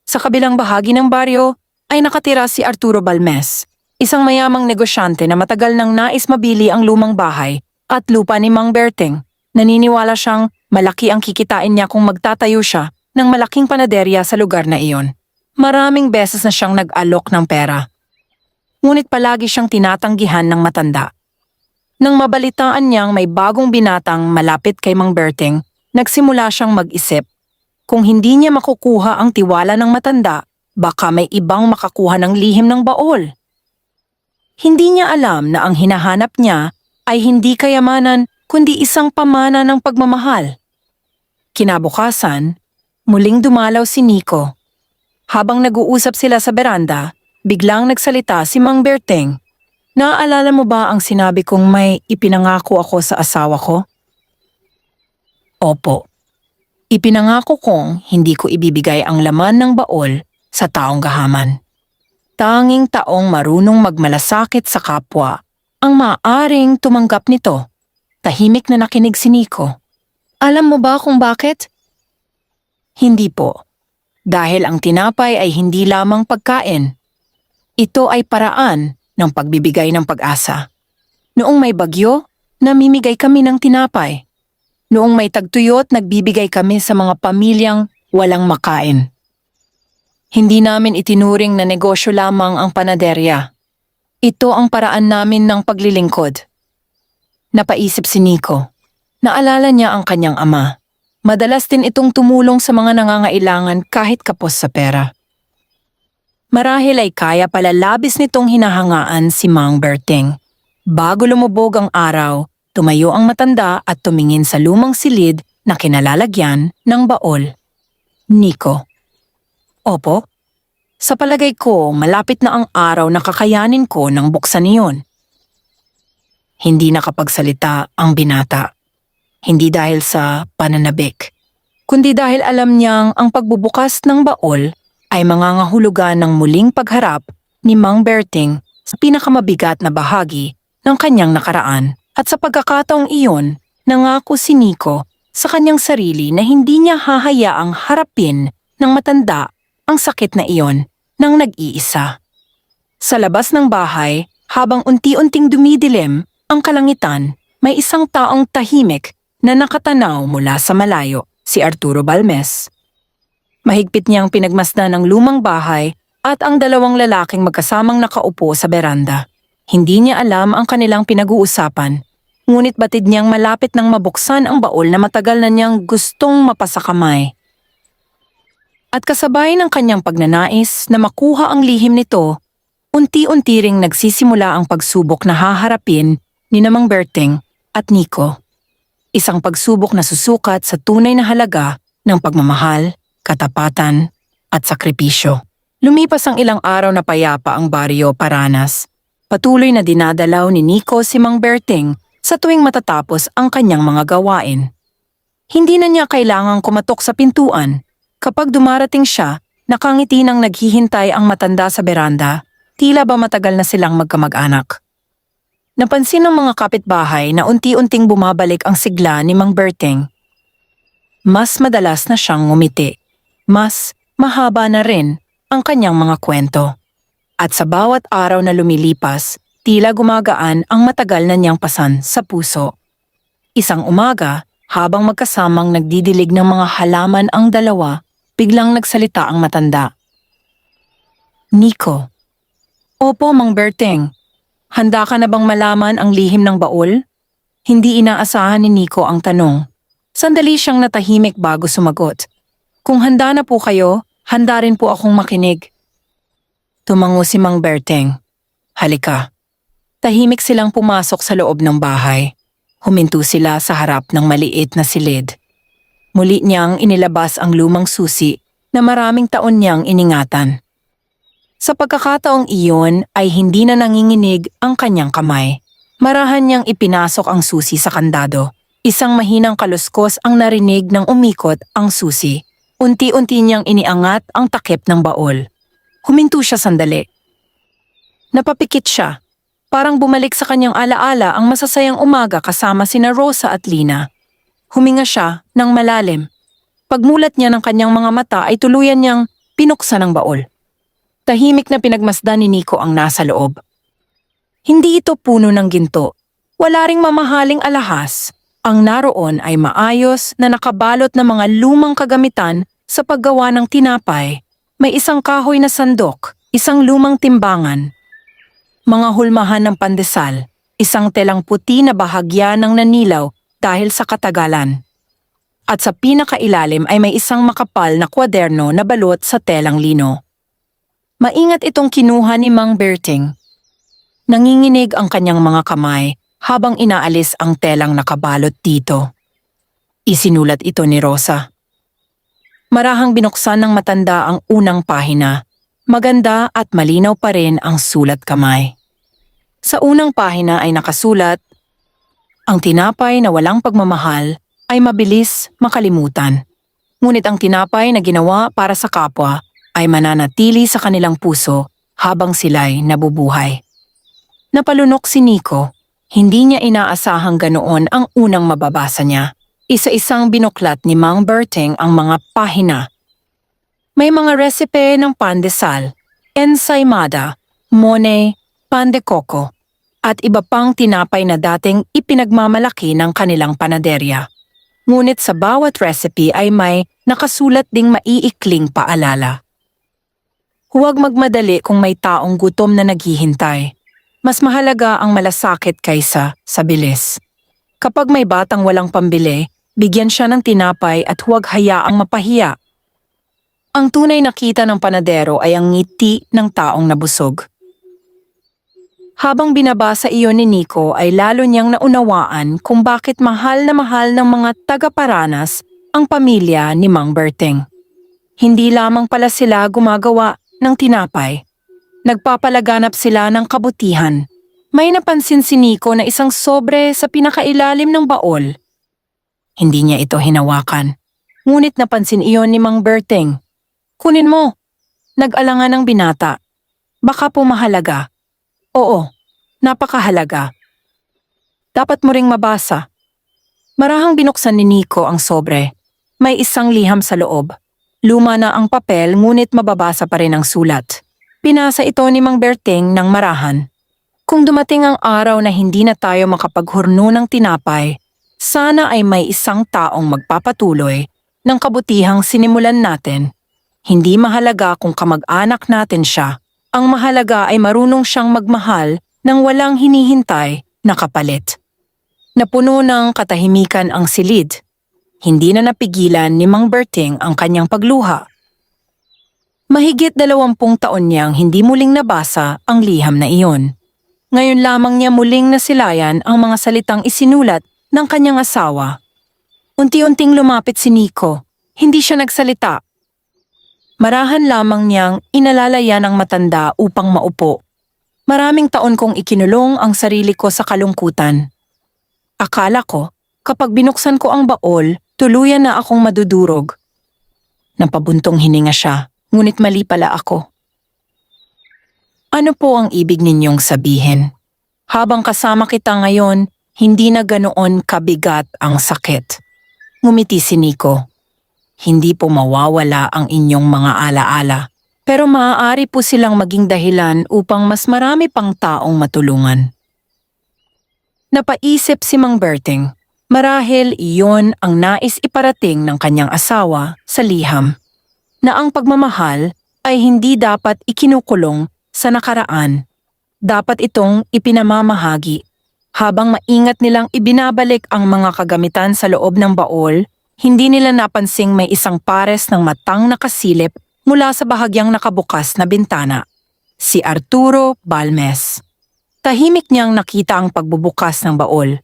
Sa kabilang bahagi ng baryo ay nakatira si Arturo Balmes, isang mayamang negosyante na matagal nang nais mabili ang lumang bahay at lupa ni Mang Berting. Naniniwala siyang malaki ang kikitain niya kung magtatayo siya ng malaking panaderya sa lugar na iyon. Maraming beses na siyang nag-alok ng pera. Ngunit palagi siyang tinatanggihan ng matanda. Nang mabalitaan niyang may bagong binatang malapit kay Mang Berting, nagsimula siyang mag-isip. Kung hindi niya makukuha ang tiwala ng matanda, baka may ibang makakuha ng lihim ng baol. Hindi niya alam na ang hinahanap niya ay hindi kayamanan kundi isang pamana ng pagmamahal. Kinabukasan, muling dumalaw si Nico. Habang nag-uusap sila sa beranda, biglang nagsalita si Mang Berting. Naaalala mo ba ang sinabi kong may ipinangako ako sa asawa ko? Opo. Ipinangako kong hindi ko ibibigay ang laman ng baol sa taong gahaman. Tanging taong marunong magmalasakit sa kapwa ang maaaring tumanggap nito. Tahimik na nakinig si Nico. Alam mo ba kung bakit? Hindi po. Dahil ang tinapay ay hindi lamang pagkain. Ito ay paraan ng pagbibigay ng pag-asa. Noong may bagyo, namimigay kami ng tinapay. Noong may tagtuyot, nagbibigay kami sa mga pamilyang walang makain. Hindi namin itinuring na negosyo lamang ang panaderya. Ito ang paraan namin ng paglilingkod. Napaisip si Nico. Naalala niya ang kanyang ama. Madalas din itong tumulong sa mga nangangailangan kahit kapos sa pera. Marahil ay kaya pala labis nitong hinahangaan si Mang Berting. Bago lumubog ang araw, tumayo ang matanda at tumingin sa lumang silid na kinalalagyan ng baol. Nico. Opo. Sa palagay ko, malapit na ang araw na kakayanin ko ng buksan niyon. Hindi nakapagsalita ang binata. Hindi dahil sa pananabik, kundi dahil alam niyang ang pagbubukas ng baol ay mangangahulugan ng muling pagharap ni Mang Berting sa pinakamabigat na bahagi ng kanyang nakaraan. At sa pagkakataong iyon, nangako si Nico sa kanyang sarili na hindi niya hahayaang harapin ng matanda ang sakit na iyon ng nag-iisa. Sa labas ng bahay, habang unti-unting dumidilim ang kalangitan, may isang taong tahimik na nakatanaw mula sa malayo, si Arturo Balmes. Mahigpit niyang pinagmasdan ang lumang bahay at ang 2 lalaking magkasamang nakaupo sa beranda. Hindi niya alam ang kanilang pinag-uusapan, ngunit batid niyang malapit nang mabuksan ang baol na matagal na niyang gustong mapasakamay. At kasabay ng kanyang pagnanais na makuha ang lihim nito, unti-unti ring nagsisimula ang pagsubok na haharapin ni Mang Berting at Nico. Isang pagsubok na susukat sa tunay na halaga ng pagmamahal, katapatan at sakripisyo. Lumipas ang ilang araw na payapa ang baryo Paranas. Patuloy na dinadalaw ni Nico si Mang Berting sa tuwing matatapos ang kanyang mga gawain. Hindi na niya kailangang kumatok sa pintuan. Kapag dumarating siya, nakangiti nang naghihintay ang matanda sa beranda, tila ba matagal na silang magkamag-anak. Napansin ng mga kapitbahay na unti-unting bumabalik ang sigla ni Mang Berting. mas madalas na siyang ngumiti. Mas mahaba na rin ang kanyang mga kwento. At sa bawat araw na lumilipas, tila gumagaan ang matagal na niyang pasan sa puso. Isang umaga, habang magkasamang nagdidilig ng mga halaman ang dalawa, biglang nagsalita ang matanda. Nico. Opo, Mang Berting. Handa ka na bang malaman ang lihim ng baol? Hindi inaasahan ni Nico ang tanong. Sandali siyang natahimik bago sumagot. Kung handa na po kayo, handa rin po akong makinig. Tumango si Mang Berting. Halika. Tahimik silang pumasok sa loob ng bahay. Huminto sila sa harap ng maliit na silid. Muli niyang inilabas ang lumang susi na maraming taon niyang iningatan. Sa pagkakataong iyon ay hindi na nanginginig ang kanyang kamay. Marahan niyang ipinasok ang susi sa kandado. Isang mahinang kaluskos ang narinig nang umikot ang susi. Unti-unti niyang iniangat ang takip ng baol. Huminto siya sandali. Napapikit siya. Parang bumalik sa kanyang alaala ang masasayang umaga kasama sina Rosa at Lina. Huminga siya ng malalim. Pagmulat niya ng kanyang mga mata ay tuluyan niyang pinuksan ang baol. Tahimik na pinagmasdan ni Nico ang nasa loob. Hindi ito puno ng ginto. Wala ring mamahaling alahas. Ang naroon ay maayos na nakabalot ng mga lumang kagamitan sa paggawa ng tinapay. May isang kahoy na sandok, isang lumang timbangan, mga hulmahan ng pandesal, isang telang puti na bahagya ng nanilaw dahil sa katagalan. At sa pinakailalim ay may isang makapal na kwaderno na balot sa telang lino. Maingat itong kinuha ni Mang Berting. Nanginginig ang kanyang mga kamay habang inaalis ang telang nakabalot dito. Isinulat ito ni Rosa. Marahang binuksan ng matanda ang unang pahina. Maganda at malinaw pa rin ang sulat kamay. Sa unang pahina ay nakasulat, ang tinapay na walang pagmamahal ay mabilis makalimutan. Ngunit ang tinapay na ginawa para sa kapwa ay mananatili sa kanilang puso habang sila'y nabubuhay. Napalunok si Nico. Hindi niya inaasahang ganoon ang unang mababasa niya. Isa-isang binuklat ni Mang Berting ang mga pahina. May mga resipe ng pandesal, ensaymada, mone, pan de coco, at iba pang tinapay na dating ipinagmamalaki ng kanilang panaderya. Ngunit sa bawat recipe ay may nakasulat ding maiikling paalala. Huwag magmadali kung may taong gutom na naghihintay. Mas mahalaga ang malasakit kaysa sa bilis. Kapag may batang walang pambili, bigyan siya ng tinapay at huwag hayaang mapahiya. Ang tunay na kita ng panadero ay ang ngiti ng taong nabusog. Habang binabasa iyon ni Nico ay lalo niyang naunawaan kung bakit mahal ng mga taga-Paranas ang pamilya ni Mang Berting. Hindi lamang pala sila gumagawa ng tinapay. Nagpapalaganap sila ng kabutihan. May napansin si Nico na isang sobre sa pinakailalim ng baol. Hindi niya ito hinawakan. Ngunit napansin iyon ni Mang Berting. Kunin mo. Nag-alangan ang binata. Baka po mahalaga. Oo, napakahalaga. Dapat mo ring mabasa. Marahang binuksan ni Nico ang sobre. May isang liham sa loob. Luma na ang papel ngunit mababasa pa rin ang sulat. Pinasa ito ni Mang Berting ng marahan. Kung dumating ang araw na hindi na tayo makapaghurno ng tinapay, sana ay may isang taong magpapatuloy ng kabutihang sinimulan natin. Hindi mahalaga kung kamag-anak natin siya. Ang mahalaga ay marunong siyang magmahal ng walang hinihintay na kapalit. Napuno ng katahimikan ang silid. Hindi na napigilan ni Mang Berting ang kanyang pagluha. Mahigit 20 taon niyang hindi muling nabasa ang liham na iyon. Ngayon lamang niya muling nasilayan ang mga salitang isinulat ng kanyang asawa. Unti-unting lumapit si Nico. Hindi siya nagsalita. Marahan lamang niyang inalalayan ang matanda upang maupo. Maraming taon kong ikinulong ang sarili ko sa kalungkutan. Akala ko, kapag binuksan ko ang baol, tuluyan na akong madudurog. Napabuntong hininga siya. Ngunit mali pala ako. Ano po ang ibig ninyong sabihin? Habang kasama kita ngayon, hindi na ganoon kabigat ang sakit. Ngumiti si Nico. hindi po mawawala ang inyong mga alaala. Pero maaari po silang maging dahilan upang mas marami pang taong matulungan. Napaisip si Mang Berting. Marahil iyon ang nais iparating ng kanyang asawa sa liham, na ang pagmamahal ay hindi dapat ikinukulong sa nakaraan. Dapat itong ipinamamahagi. Habang maingat nilang ibinabalik ang mga kagamitan sa loob ng baol, hindi nila napansing may isang pares ng matang nakasilip mula sa bahagyang nakabukas na bintana. Si Arturo Balmes. Tahimik niyang nakita ang pagbubukas ng baol.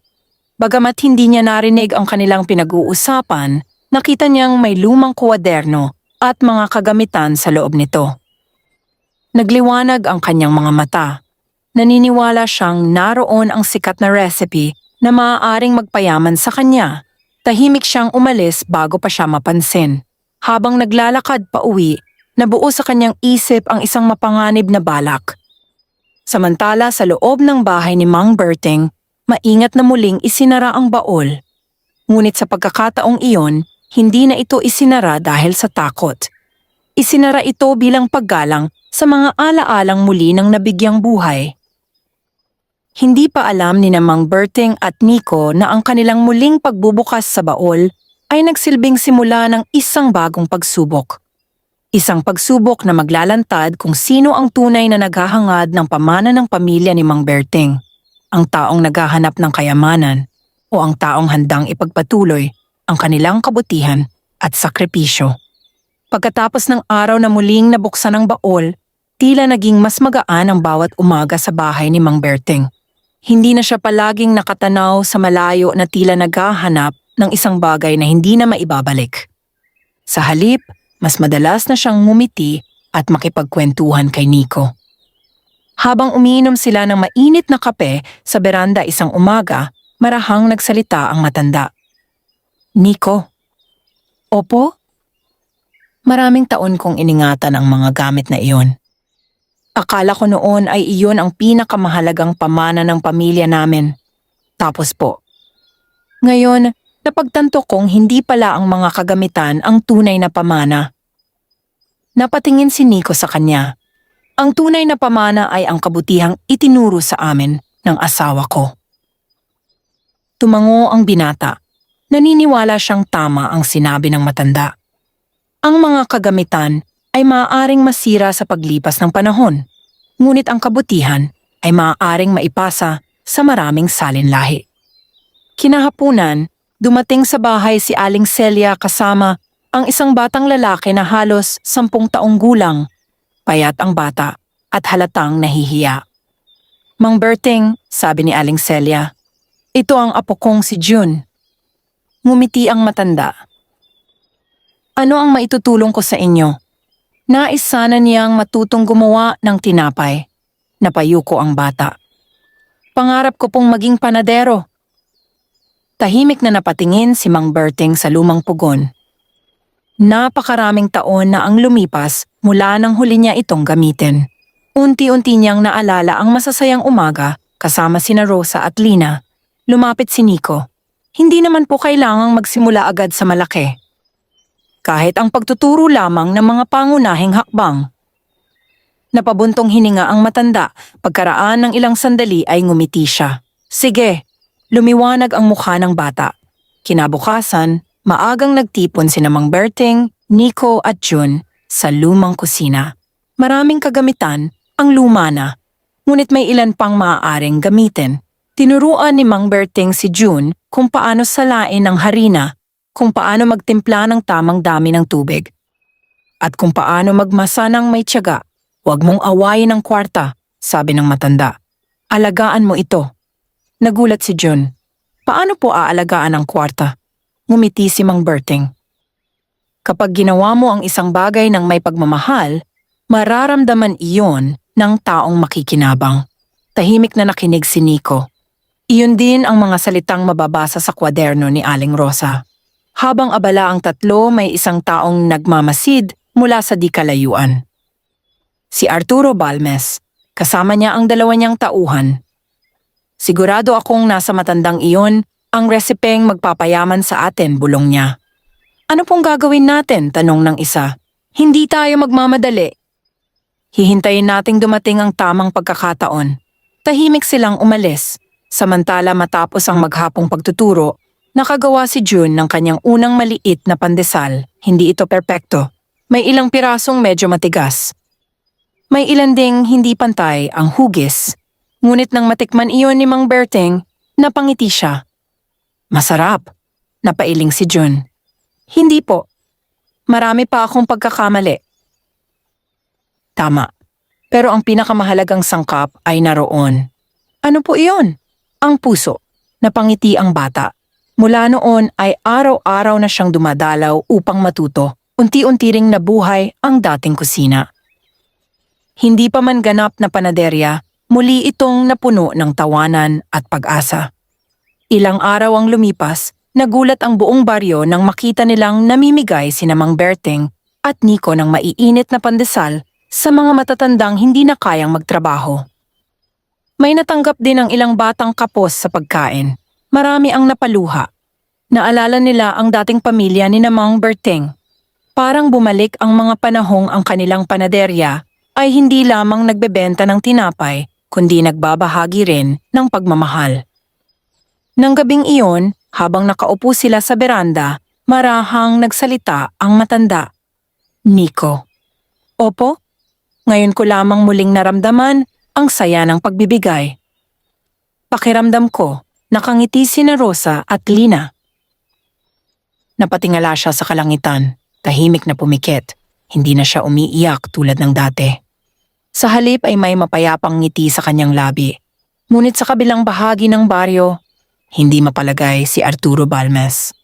Bagamat hindi niya narinig ang kanilang pinag-uusapan, nakita niyang may lumang kwaderno at mga kagamitan sa loob nito. Nagliwanag ang kanyang mga mata. Naniniwala siyang naroon ang sikat na recipe na maaaring magpayaman sa kanya. Tahimik siyang umalis bago pa siya mapansin. Habang naglalakad pa uwi, nabuo sa kanyang isip ang isang mapanganib na balak. Samantala sa loob ng bahay ni Mang Berting, maingat na muling isinara ang baol. Ngunit sa pagkakataong iyon, hindi na ito isinara dahil sa takot. Isinara ito bilang paggalang sa mga alaalang muli ng nabigyang buhay. Hindi pa alam ni Mang Berting at Nico na ang kanilang muling pagbubukas sa baol ay nagsilbing simula ng isang bagong pagsubok. Isang pagsubok na maglalantad kung sino ang tunay na naghahangad ng pamana ng pamilya ni Mang Berting. Ang taong naghahanap ng kayamanan o ang taong handang ipagpatuloy ang kanilang kabutihan at sakripisyo. Pagkatapos ng araw na muling nabuksan ang baol, tila naging mas magaan ang bawat umaga sa bahay ni Mang Berting. Hindi na siya palaging nakatanaw sa malayo na tila naghahanap ng isang bagay na hindi na maibabalik. Sa halip, mas madalas na siyang ngumiti at makipagkwentuhan kay Nico. Habang umiinom sila ng mainit na kape sa beranda isang umaga, marahang nagsalita ang matanda. Nico. Opo? Maraming taon kong iningatan ang mga gamit na iyon. Akala ko noon ay iyon ang pinakamahalagang pamana ng pamilya namin. Tapos po. Ngayon, napagtanto kong hindi pala ang mga kagamitan ang tunay na pamana. Napatingin si Nico sa kanya. Ang tunay na pamana ay ang kabutihang itinuro sa amin ng asawa ko. Tumango ang binata. Naniniwala siyang tama ang sinabi ng matanda. Ang mga kagamitan ay maaaring masira sa paglipas ng panahon, ngunit ang kabutihan ay maaaring maipasa sa maraming salinlahi. Kinahapunan, dumating sa bahay si Aling Celia kasama ang isang batang lalaki na halos 10 taong gulang. Payat ang bata at halatang nahihiya. Mang Berting, sabi ni Aling Celia, ito ang apo kong si June. Ngumiti ang matanda. Ano ang maitutulong ko sa inyo? Nais sana niyang matutong gumawa ng tinapay. Napayuko ang bata. Pangarap ko pong maging panadero. Tahimik na napatingin si Mang Berting sa lumang pugon. Napakaraming taon na ang lumipas mula nang huli niya itong gamitin. Unti-unti niyang naalala ang masasayang umaga kasama sina Rosa at Lina. Lumapit si Nico. Hindi naman po kailangang magsimula agad sa malaki. Kahit ang pagtuturo lamang ng mga pangunahing hakbang. Napabuntong hininga ang matanda, pagkaraan ng ilang sandali ay ngumiti siya. Sige, lumiwanag ang mukha ng bata. Kinabukasan, maagang nagtipon sina Mang Berting, Nico at June sa lumang kusina. Maraming kagamitan ang luma na, ngunit may ilan pang maaaring gamitin. Tinuruan ni Mang Berting si June kung paano salain ang harina, kung paano magtimpla ng tamang dami ng tubig, at kung paano magmasa ng may tiyaga. Huwag mong awayin ang kwarta, sabi ng matanda. Alagaan mo ito. Nagulat si June. Paano po aalagaan ang kwarta? Ngumiti si Mang Berting. Kapag ginawa mo ang isang bagay ng may pagmamahal, mararamdaman iyon ng taong makikinabang. Tahimik na nakinig si Nico. Iyon din ang mga salitang mababasa sa kwaderno ni Aling Rosa. Habang abala ang tatlo, may isang taong nagmamasid mula sa di kalayuan. Si Arturo Balmes, kasama niya ang 2 niyang tauhan. Sigurado akong nasa matandang iyon ang resepeng magpapayaman sa atin, bulong niya. Ano pong gagawin natin? Tanong ng isa. Hindi tayo magmamadali. Hihintayin nating dumating ang tamang pagkakataon. Tahimik silang umalis. Samantala matapos ang maghapong pagtuturo, nakagawa si June ng kanyang unang maliit na pandesal. Hindi ito perpekto. May ilang pirasong medyo matigas. May ilan ding hindi pantay ang hugis. Ngunit nang matikman iyon ni Mang Berting, napangiti siya. Masarap. Napailing si June. Hindi po. Marami pa akong pagkakamali. Tama. Pero ang pinakamahalagang sangkap ay naroon. Ano po iyon? Ang puso. Napangiti ang bata. Mula noon ay araw-araw na siyang dumadalaw upang matuto. Unti-unti ring nabuhay ang dating kusina. Hindi pa man ganap na panaderya, muli itong napuno ng tawanan at pag-asa. Ilang araw ang lumipas, nagulat ang buong baryo nang makita nilang namimigay sina Mang Berting at Nico ng maiinit na pandesal sa mga matatandang hindi na kayang magtrabaho. May natanggap din ang ilang batang kapos sa pagkain. Marami ang napaluha. Naalala nila ang dating pamilya ni Mang Berting. Parang bumalik ang mga panahong ang kanilang panaderya ay hindi lamang nagbebenta ng tinapay, kundi nagbabahagi rin ng pagmamahal. Nang gabing iyon, habang nakaupo sila sa beranda, marahang nagsalita ang matanda. Nico. Opo, ngayon ko lamang muling naramdaman ang saya ng pagbibigay. Pakiramdam ko, nakangiti sina Rosa at Lina. Napatingala siya sa kalangitan, tahimik na pumikit. Hindi na siya umiiyak tulad ng dati. Sa halip ay may mapayapang ngiti sa kanyang labi. Ngunit sa kabilang bahagi ng baryo, hindi mapalagay si Arturo Balmes.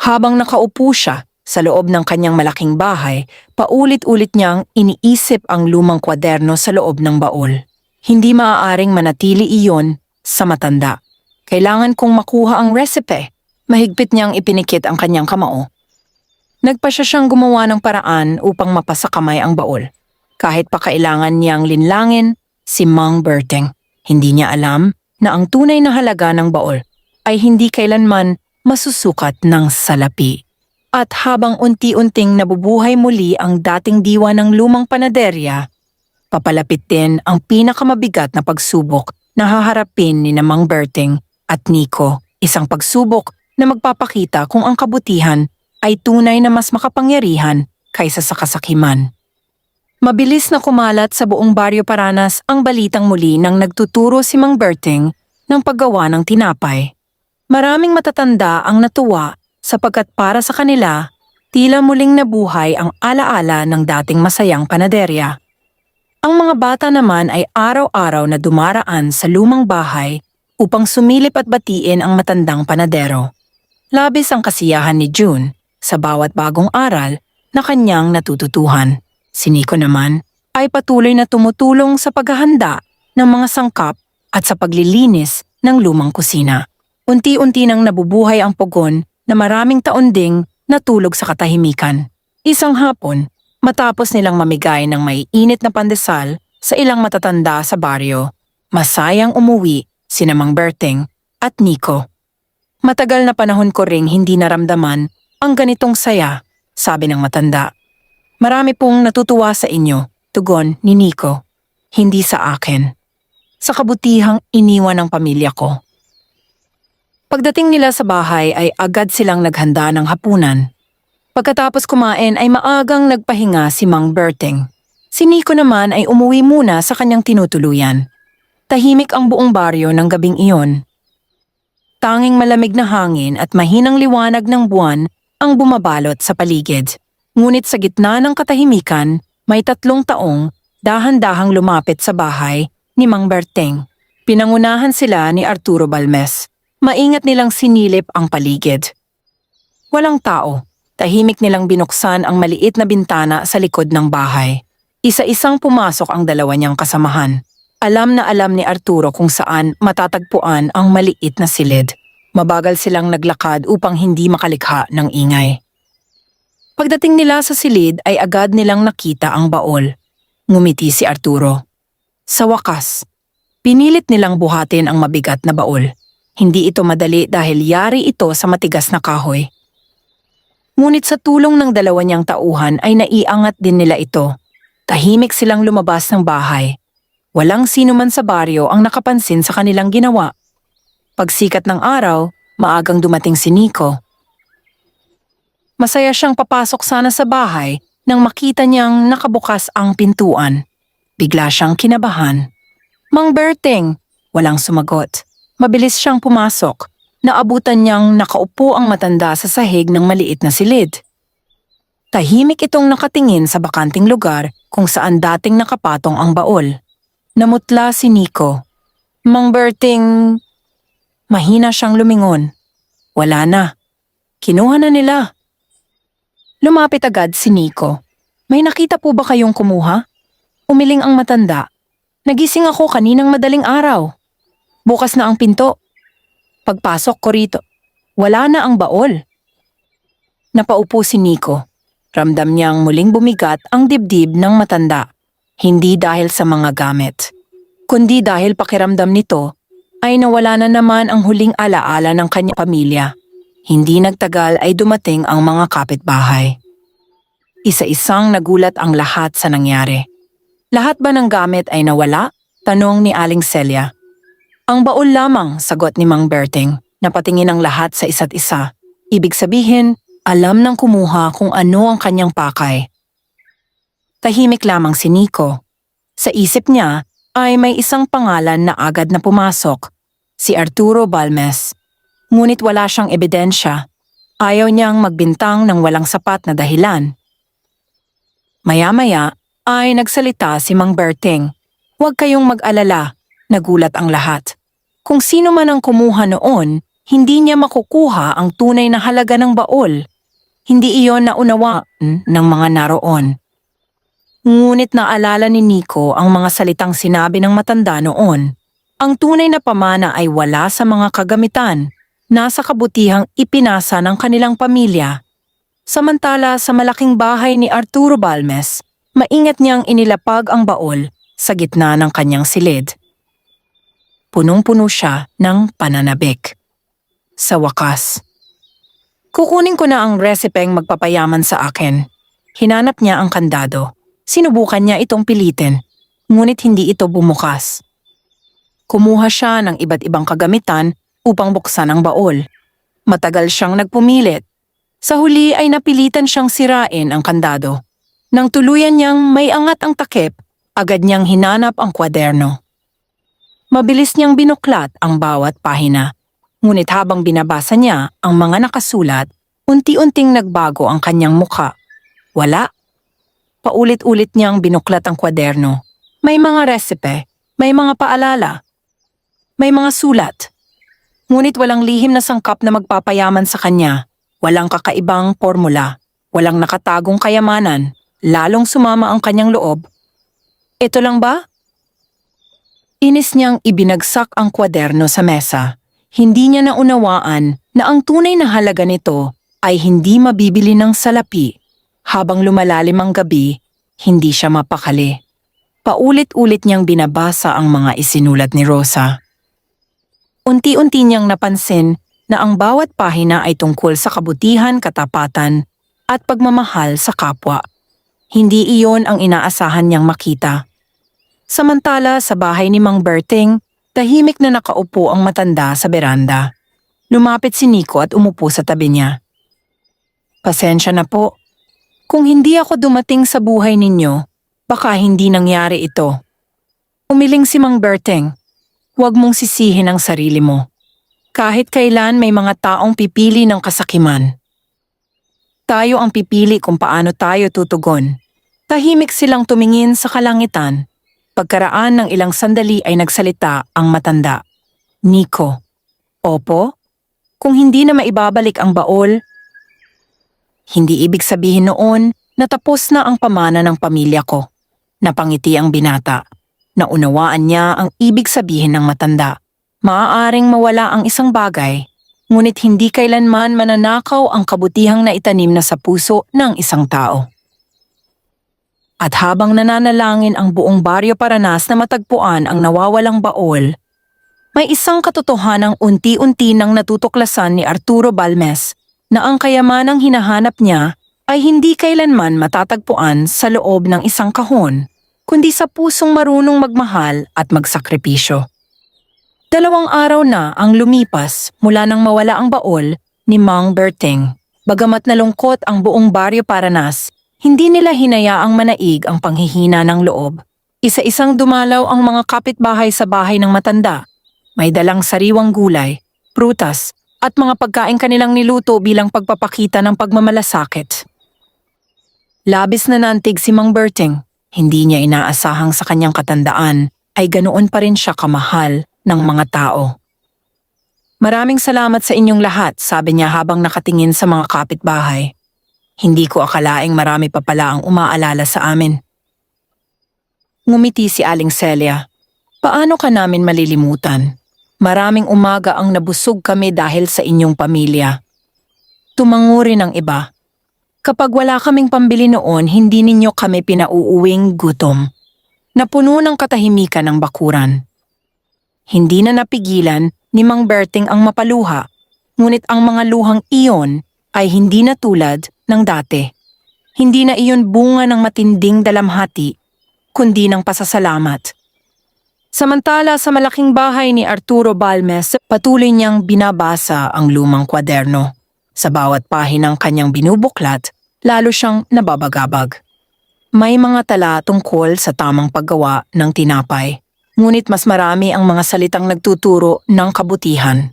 Habang nakaupo siya sa loob ng kanyang malaking bahay, paulit-ulit niyang iniisip ang lumang kwaderno sa loob ng baul. Hindi maaaring manatili iyon sa matanda. Kailangan kong makuha ang recipe. Mahigpit niyang ipinikit ang kanyang kamao. Nagpasya siyang gumawa ng paraan upang mapasa kamay ang baul. Kahit pa kailangan niyang linlangin si Mang Berting. Hindi niya alam na ang tunay na halaga ng baul ay hindi kailanman masusukat ng salapi. At habang unti-unting nabubuhay muli ang dating diwa ng lumang panaderya, papalapit din ang pinakamabigat na pagsubok na haharapin ni Mang Berting at Nico. Isang pagsubok na magpapakita kung ang kabutihan ay tunay na mas makapangyarihan kaysa sa kasakiman. Mabilis na kumalat sa buong Baryo Paranas ang balitang muli nang nagtuturo si Mang Berting ng paggawa ng tinapay. Maraming matatanda ang natuwa sapagkat para sa kanila, tila muling nabuhay ang alaala ng dating masayang panaderya. Ang mga bata naman ay araw-araw na dumaraan sa lumang bahay upang sumilip at batiin ang matandang panadero. Labis ang kasiyahan ni June sa bawat bagong aral na kanyang natututuhan. Si Nico naman ay patuloy na tumutulong sa paghahanda ng mga sangkap at sa paglilinis ng lumang kusina. Unti-unti nang nabubuhay ang pugon na maraming taon ding natulog sa katahimikan. Isang hapon, matapos nilang mamigay ng maiinit na pandesal sa ilang matatanda sa baryo, masayang umuwi sina Mang Berting at Nico. Matagal na panahon ko ring hindi naramdaman ang ganitong saya, sabi ng matanda. Marami pong natutuwa sa inyo, tugon ni Nico. Hindi sa akin. Sa kabutihang iniwan ng pamilya ko. Pagdating nila sa bahay ay agad silang naghanda ng hapunan. Pagkatapos kumain ay maagang nagpahinga si Mang Berting. Si Nico naman ay umuwi muna sa kanyang tinutuluyan. Tahimik ang buong baryo ng gabing iyon. Tanging malamig na hangin at mahinang liwanag ng buwan ang bumabalot sa paligid. Ngunit sa gitna ng katahimikan, may 3 taong dahan-dahang lumapit sa bahay ni Mang Berting. Pinangunahan sila ni Arturo Balmes. Maingat nilang sinilip ang paligid. Walang tao. Tahimik nilang binuksan ang maliit na bintana sa likod ng bahay. Isa-isang pumasok ang dalawa niyang kasamahan. Alam na alam ni Arturo kung saan matatagpuan ang maliit na silid. Mabagal silang naglakad upang hindi makalikha ng ingay. Pagdating nila sa silid ay agad nilang nakita ang baol. Ngumiti si Arturo. Sa wakas, pinilit nilang buhatin ang mabigat na baol. Hindi ito madali dahil yari ito sa matigas na kahoy. Ngunit sa tulong ng dalawa niyang tauhan ay naiangat din nila ito. Tahimik silang lumabas ng bahay. Walang sino man sa baryo ang nakapansin sa kanilang ginawa. Pagsikat ng araw, maagang dumating si Nico. Masaya siyang papasok sana sa bahay nang makita niyang nakabukas ang pintuan. Bigla siyang kinabahan. "Mang Berting!" Walang sumagot. Mabilis siyang pumasok. Naabutan niyang nakaupo ang matanda sa sahig ng maliit na silid. Tahimik itong nakatingin sa bakanting lugar kung saan dating nakapatong ang baol. Namutla si Nico. "Mang Berting..." Mahina siyang lumingon. Wala na. Kinuha na nila. Lumapit agad si Nico. "May nakita po ba kayong kumuha?" Umiling ang matanda. "Nagising ako kaninang madaling araw. Bukas na ang pinto. Pagpasok ko rito, wala na ang baol." Napaupo si Nico. Ramdam niyang muling bumigat ang dibdib ng matanda. Hindi dahil sa mga gamit, kundi dahil pakiramdam nito ay nawala na naman ang huling alaala ng kanyang pamilya. Hindi nagtagal ay dumating ang mga kapitbahay. Isa-isang nagulat ang lahat sa nangyari. "Lahat ba ng gamit ay nawala?" tanong ni Aling Celia. "Ang baol lamang," sagot ni Mang Berting. Napatingin ang lahat sa isa't isa. Ibig sabihin, alam ng kumuha kung ano ang kanyang pakay. Tahimik lamang si Nico. Sa isip niya ay may isang pangalan na agad na pumasok, si Arturo Balmes. Ngunit wala siyang ebidensya. Ayaw niyang magbintang ng walang sapat na dahilan. Maya-maya ay nagsalita si Mang Berting. "Huwag kayong mag-alala," nagulat ang lahat. Kung sino man ang kumuha noon, hindi niya makukuha ang tunay na halaga ng baol. Hindi iyon naunawaan ng mga naroon. Ngunit naalala ni Nico ang mga salitang sinabi ng matanda noon. Ang tunay na pamana ay wala sa mga kagamitan, nasa kabutihang ipinasa ng kanilang pamilya. Samantala sa malaking bahay ni Arturo Balmes, maingat niyang inilapag ang baol sa gitna ng kanyang silid. Punong-puno siya ng pananabik. Sa wakas, "Kukunin ko na ang resepeng magpapayaman sa akin." Hinanap niya ang kandado. Sinubukan niya itong pilitin, ngunit hindi ito bumukas. Kumuha siya ng iba't ibang kagamitan upang buksan ang baol. Matagal siyang nagpumilit. Sa huli ay napilitan siyang sirain ang kandado. Nang tuluyan niyang may angat ang takip, agad niyang hinanap ang kwaderno. Mabilis niyang binuklat ang bawat pahina. Ngunit habang binabasa niya ang mga nakasulat, unti-unting nagbago ang kanyang mukha. Wala. Paulit-ulit niyang binuklat ang kwaderno. May mga resipe, may mga paalala, may mga sulat. Ngunit walang lihim na sangkap na magpapayaman sa kanya. Walang kakaibang formula, walang nakatagong kayamanan. Lalong sumama ang kanyang loob. "Ito lang ba?" Inis niyang ibinagsak ang kwaderno sa mesa. Hindi niya naunawaan na ang tunay na halaga nito ay hindi mabibili ng salapi. Habang lumalalim ang gabi, hindi siya mapakali. Paulit-ulit niyang binabasa ang mga isinulat ni Rosa. Unti-unti niyang napansin na ang bawat pahina ay tungkol sa kabutihan, katapatan, at pagmamahal sa kapwa. Hindi iyon ang inaasahan niyang makita. Samantala sa bahay ni Mang Berting, tahimik na nakaupo ang matanda sa beranda. Lumapit si Nico at umupo sa tabi niya. "Pasensya na po. Kung hindi ako dumating sa buhay ninyo, baka hindi nangyari ito." Umiling si Mang Berting. "Huwag mong sisihin ang sarili mo. Kahit kailan may mga taong pipili ng kasakiman. Tayo ang pipili kung paano tayo tutugon." Tahimik silang tumingin sa kalangitan. Pagkaraan ng ilang sandali ay nagsalita ang matanda. "Nico." "Opo? Kung hindi na maibabalik ang baol..." Hindi ibig sabihin noon na tapos na ang pamana ng pamilya ko. Napangiti ang binata. Naunawaan niya ang ibig sabihin ng matanda. Maaaring mawala ang isang bagay, ngunit hindi kailanman mananakaw ang kabutihang naitanim na sa puso ng isang tao. At habang nananalangin ang buong Baryo Paranas na matagpuan ang nawawalang baol, may isang katotohanang unti-unti nang natutuklasan ni Arturo Balmes na ang kayamanang hinahanap niya ay hindi kailanman matatagpuan sa loob ng isang kahon, kundi sa pusong marunong magmahal at magsakripisyo. 2 araw na ang lumipas mula nang mawala ang baol ni Mang Berting. Bagamat nalungkot ang buong baryo Paranas, hindi nila hinayaang manaig ang panghihina ng loob. Isa-isang dumalaw ang mga kapitbahay sa bahay ng matanda. May dalang sariwang gulay, prutas, at mga pagkain kanilang niluto bilang pagpapakita ng pagmamalasakit. Labis na nantig si Mang Berting. Hindi niya inaasahang sa kanyang katandaan ay ganoon pa rin siya kamahal ng mga tao. Maraming salamat sa inyong lahat, sabi niya habang nakatingin sa mga kapitbahay. Hindi ko akalaing marami pa pala ang umaalala sa amin. Ngumiti si Aling Celia. Paano ka namin malilimutan? Maraming umaga ang nabusog kami dahil sa inyong pamilya. Tumango rin ang iba. Kapag wala kaming pambili noon, hindi ninyo kami pinauuwing gutom. Napuno ng katahimikan ng bakuran. Hindi na napigilan ni Mang Berting ang mapaluha, ngunit ang mga luhang iyon ay hindi na tulad ng dati. Hindi na iyon bunga ng matinding dalamhati, kundi ng pasasalamat. Samantala sa malaking bahay ni Arturo Balmes, patuloy niyang binabasa ang lumang kwaderno. Sa bawat pahinang kanyang binubuklat, lalo siyang nababagabag. May mga tala tungkol sa tamang paggawa ng tinapay, ngunit mas marami ang mga salitang nagtuturo ng kabutihan.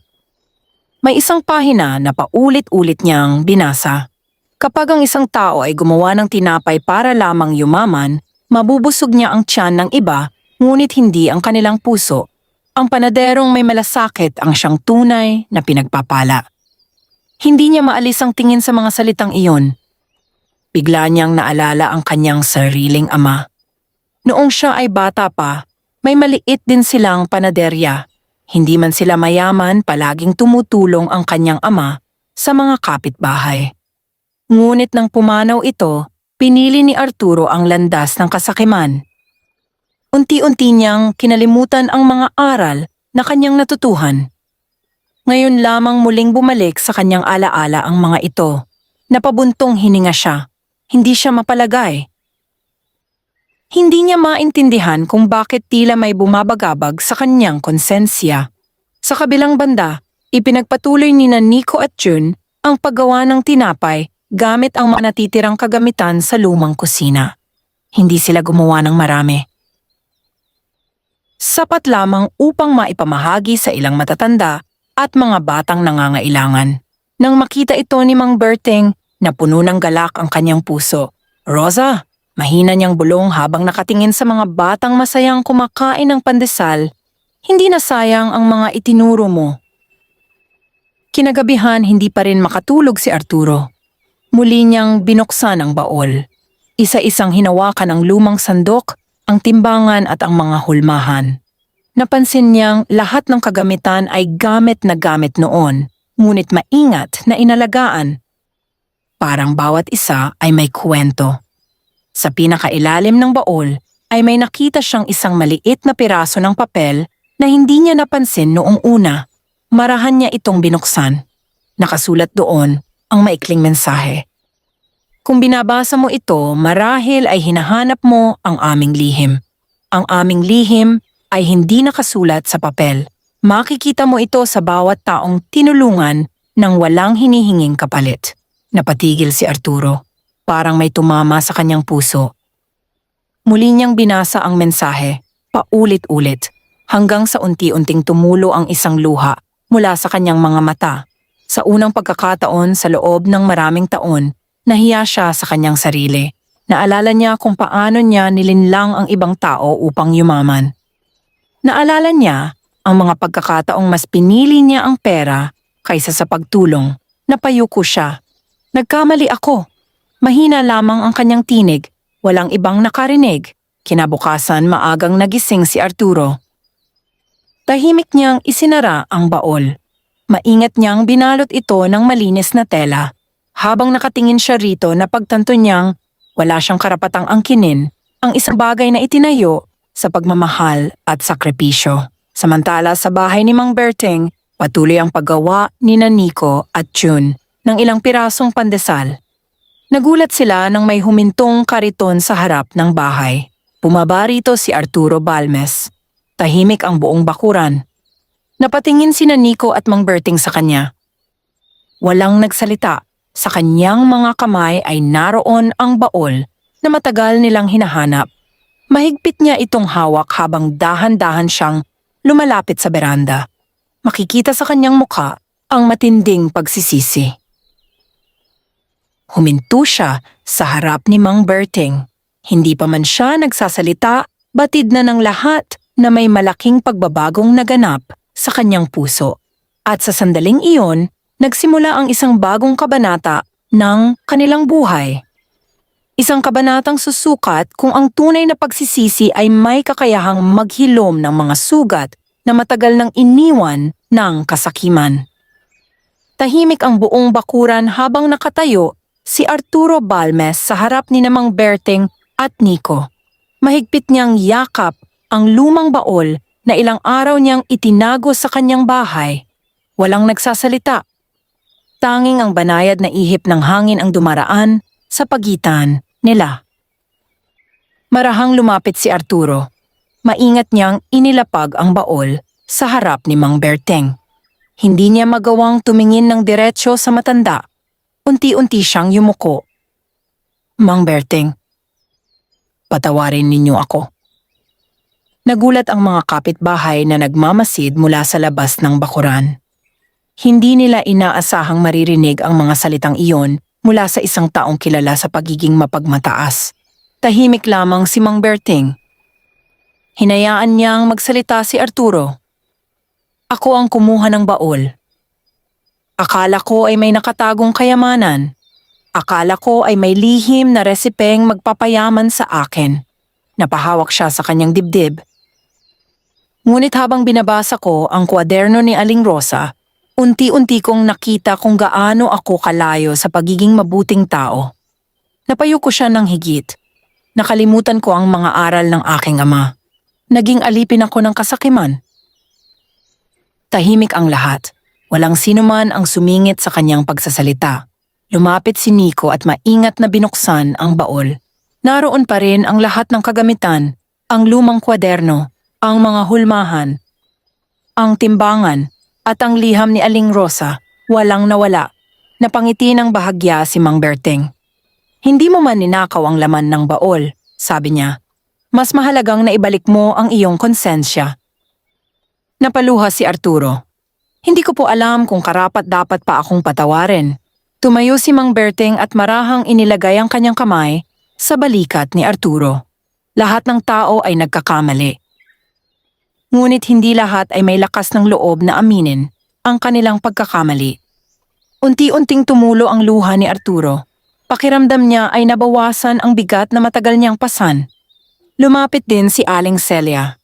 May isang pahina na paulit-ulit niyang binasa. Kapag ang isang tao ay gumawa ng tinapay para lamang yumaman, mabubusog niya ang tiyan ng iba, ngunit hindi ang kanilang puso. Ang panaderong may malasakit ang siyang tunay na pinagpapala. Hindi niya maalis ang tingin sa mga salitang iyon. Bigla niyang naalala ang kanyang sariling ama. Noong siya ay bata pa, may maliit din silang panaderya. Hindi man sila mayaman, palaging tumutulong ang kanyang ama sa mga kapitbahay. Ngunit nang pumanaw ito, pinili ni Arturo ang landas ng kasakiman. Unti-unti niyang kinalimutan ang mga aral na kanyang natutuhan. Ngayon lamang muling bumalik sa kanyang alaala ang mga ito. Napabuntong hininga siya. Hindi siya mapalagay. Hindi niya maintindihan kung bakit tila may bumabagabag sa kanyang konsensya. Sa kabilang banda, ipinagpatuloy ni Nico at June ang paggawa ng tinapay gamit ang mga natitirang kagamitan sa lumang kusina. Hindi sila gumawa ng marami. Sapat lamang upang maipamahagi sa ilang matatanda at mga batang nangangailangan. Nang makita ito ni Mang Berting, napuno ng galak ang kanyang puso. Rosa! Mahina niyang bulong habang nakatingin sa mga batang masayang kumakain ng pandesal, hindi na sayang ang mga itinuro mo. Kinagabihan hindi pa rin makatulog si Arturo. Muli niyang binuksan ang baol. Isa-isang hinawakan ang lumang sandok, ang timbangan at ang mga hulmahan. Napansin niyang lahat ng kagamitan ay gamit na gamit noon, ngunit maingat na inalagaan. Parang bawat isa ay may kwento. Sa pinakailalim ng baol ay may nakita siyang isang maliit na piraso ng papel na hindi niya napansin noong una. Marahan niya itong binuksan. Nakasulat doon ang maikling mensahe. Kung binabasa mo ito, marahil ay hinahanap mo ang aming lihim. Ang aming lihim ay hindi nakasulat sa papel. Makikita mo ito sa bawat taong tinulungan ng walang hinihinging kapalit. Napatigil si Arturo. Parang may tumama sa kanyang puso. Muli niyang binasa ang mensahe, paulit-ulit, hanggang sa unti-unting tumulo ang isang luha mula sa kanyang mga mata. Sa unang pagkakataon sa loob ng maraming taon, nahiya siya sa kanyang sarili. Naalala niya kung paano niya nilinlang ang ibang tao upang yumaman. Naalala niya ang mga pagkakataong mas pinili niya ang pera kaysa sa pagtulong. Napayuko siya. Nagkamali ako. Mahina lamang ang kanyang tinig, walang ibang nakarinig. Kinabukasan maagang nagising si Arturo. Tahimik niyang isinara ang baol. Maingat niyang binalot ito ng malinis na tela. Habang nakatingin siya rito, napagtanto niyang wala siyang karapatang angkinin ang isang bagay na itinayo sa pagmamahal at sakripisyo. Samantala sa bahay ni Mang Berting, patuloy ang paggawa ni Nico at June. ng ilang pirasong pandesal. Nagulat sila nang may humintong kariton sa harap ng bahay. Bumaba rito si Arturo Balmes. Tahimik ang buong bakuran. Napatingin sina Nico at Mang Berting sa kanya. Walang nagsalita. Sa kanyang mga kamay ay naroon ang baol na matagal nilang hinahanap. Mahigpit niya itong hawak habang dahan-dahan siyang lumalapit sa beranda. Makikita sa kanyang mukha ang matinding pagsisisi. Huminto siya sa harap ni Mang Berting. Hindi pa man siya nagsasalita, batid na ng lahat na may malaking pagbabagong naganap sa kanyang puso. At sa sandaling iyon, nagsimula ang isang bagong kabanata ng kanilang buhay. Isang kabanatang susukat kung ang tunay na pagsisisi ay may kakayahang maghilom ng mga sugat na matagal nang iniwan ng kasakiman. Tahimik ang buong bakuran habang nakatayo si Arturo Balmes sa harap ni Mang Berting at Nico. Mahigpit niyang yakap ang lumang baol na ilang araw niyang itinago sa kanyang bahay. Walang nagsasalita. Tanging ang banayad na ihip ng hangin ang dumaraan sa pagitan nila. Marahang lumapit si Arturo. Maingat niyang inilapag ang baol sa harap ni Mang Berting. Hindi niya magawang tumingin ng diretsyo sa matanda. Unti-unti siyang yumuko. Mang Berting, patawarin ninyo ako. Nagulat ang mga kapitbahay na nagmamasid mula sa labas ng bakuran. Hindi nila inaasahang maririnig ang mga salitang iyon mula sa isang taong kilala sa pagiging mapagmataas. Tahimik lamang si Mang Berting. Hinayaan niyang magsalita si Arturo. Ako ang kumuha ng baol. Akala ko ay may nakatagong kayamanan. Akala ko ay may lihim na resipeng magpapayaman sa akin. Napahawak siya sa kanyang dibdib. Ngunit habang binabasa ko ang kwaderno ni Aling Rosa, unti-unti kong nakita kung gaano ako kalayo sa pagiging mabuting tao. Napayo ko siya ng higit. Nakalimutan ko ang mga aral ng aking ama. Naging alipin ako ng kasakiman. Tahimik ang lahat. Walang sinuman ang sumingit sa kanyang pagsasalita. Lumapit si Nico at maingat na binuksan ang baol. Naroon pa rin ang lahat ng kagamitan, ang lumang kwaderno, ang mga hulmahan, ang timbangan, at ang liham ni Aling Rosa. Walang nawala. Napangiti ng bahagya si Mang Berting. Hindi mo man ninakaw ang laman ng baol, sabi niya. Mas mahalagang na ibalik mo ang iyong konsensya. Napaluha si Arturo. Hindi ko po alam kung karapat-dapat pa akong patawarin. Tumayo si Mang Berting at marahang inilagay ang kanyang kamay sa balikat ni Arturo. Lahat ng tao ay nagkakamali. Ngunit hindi lahat ay may lakas ng loob na aminin ang kanilang pagkakamali. Unti-unting tumulo ang luha ni Arturo. Pakiramdam niya ay nabawasan ang bigat na matagal niyang pasan. Lumapit din si Aling Celia.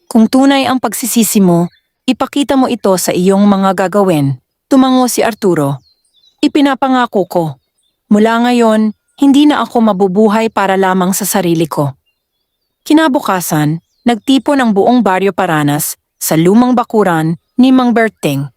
Kung tunay ang pagsisisi mo, ipakita mo ito sa iyong mga gagawin. Tumango si Arturo. Ipinapangako ko. Mula ngayon, hindi na ako mabubuhay para lamang sa sarili ko. Kinabukasan, nagtipon ang buong Baryo Paranas sa lumang bakuran ni Mang Berting.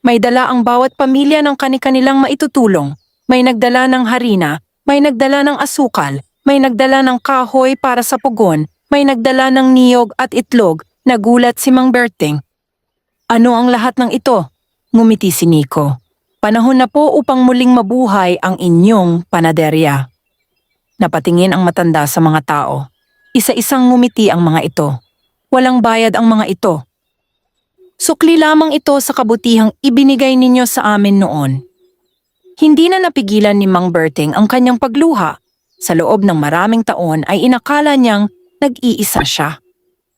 May dala ang bawat pamilya ng kani-kanilang maitutulong. May nagdala ng harina, may nagdala ng asukal, may nagdala ng kahoy para sa pugon, may nagdala ng niyog at itlog. Nagulat si Mang Berting. Ano ang lahat ng ito? Ngumiti si Nico. Panahon na po upang muling mabuhay ang inyong panaderya. Napatingin ang matanda sa mga tao. Isa-isang ngumiti ang mga ito. Walang bayad ang mga ito. Sukli lamang ito sa kabutihang ibinigay ninyo sa amin noon. Hindi na napigilan ni Mang Berting ang kanyang pagluha. Sa loob ng maraming taon ay inakala niyang nag-iisa siya.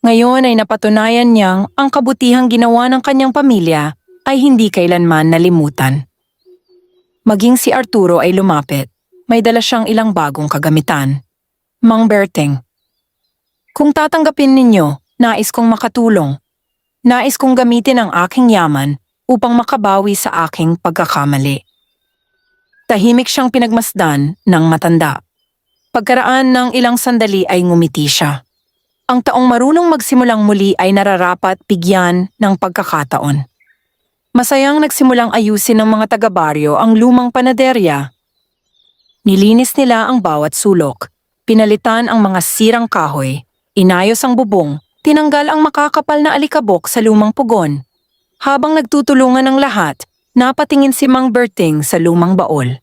Ngayon ay napatunayan niyang ang kabutihang ginawa ng kanyang pamilya ay hindi kailanman nalimutan. Maging si Arturo ay lumapit. May dala siyang ilang bagong kagamitan. Mang Berting, kung tatanggapin ninyo, nais kong makatulong. Nais kong gamitin ang aking yaman upang makabawi sa aking pagkakamali. Tahimik siyang pinagmasdan ng matanda. Pagkaraan ng ilang sandali ay ngumiti siya. Ang taong marunong magsimulang muli ay nararapat bigyan ng pagkakataon. Masayang nagsimulang ayusin ng mga taga-baryo ang lumang panaderya. Nilinis nila ang bawat sulok, pinalitan ang mga sirang kahoy, inayos ang bubong, tinanggal ang makakapal na alikabok sa lumang pugon. Habang nagtutulungan ng lahat, napatingin si Mang Berting sa lumang baol.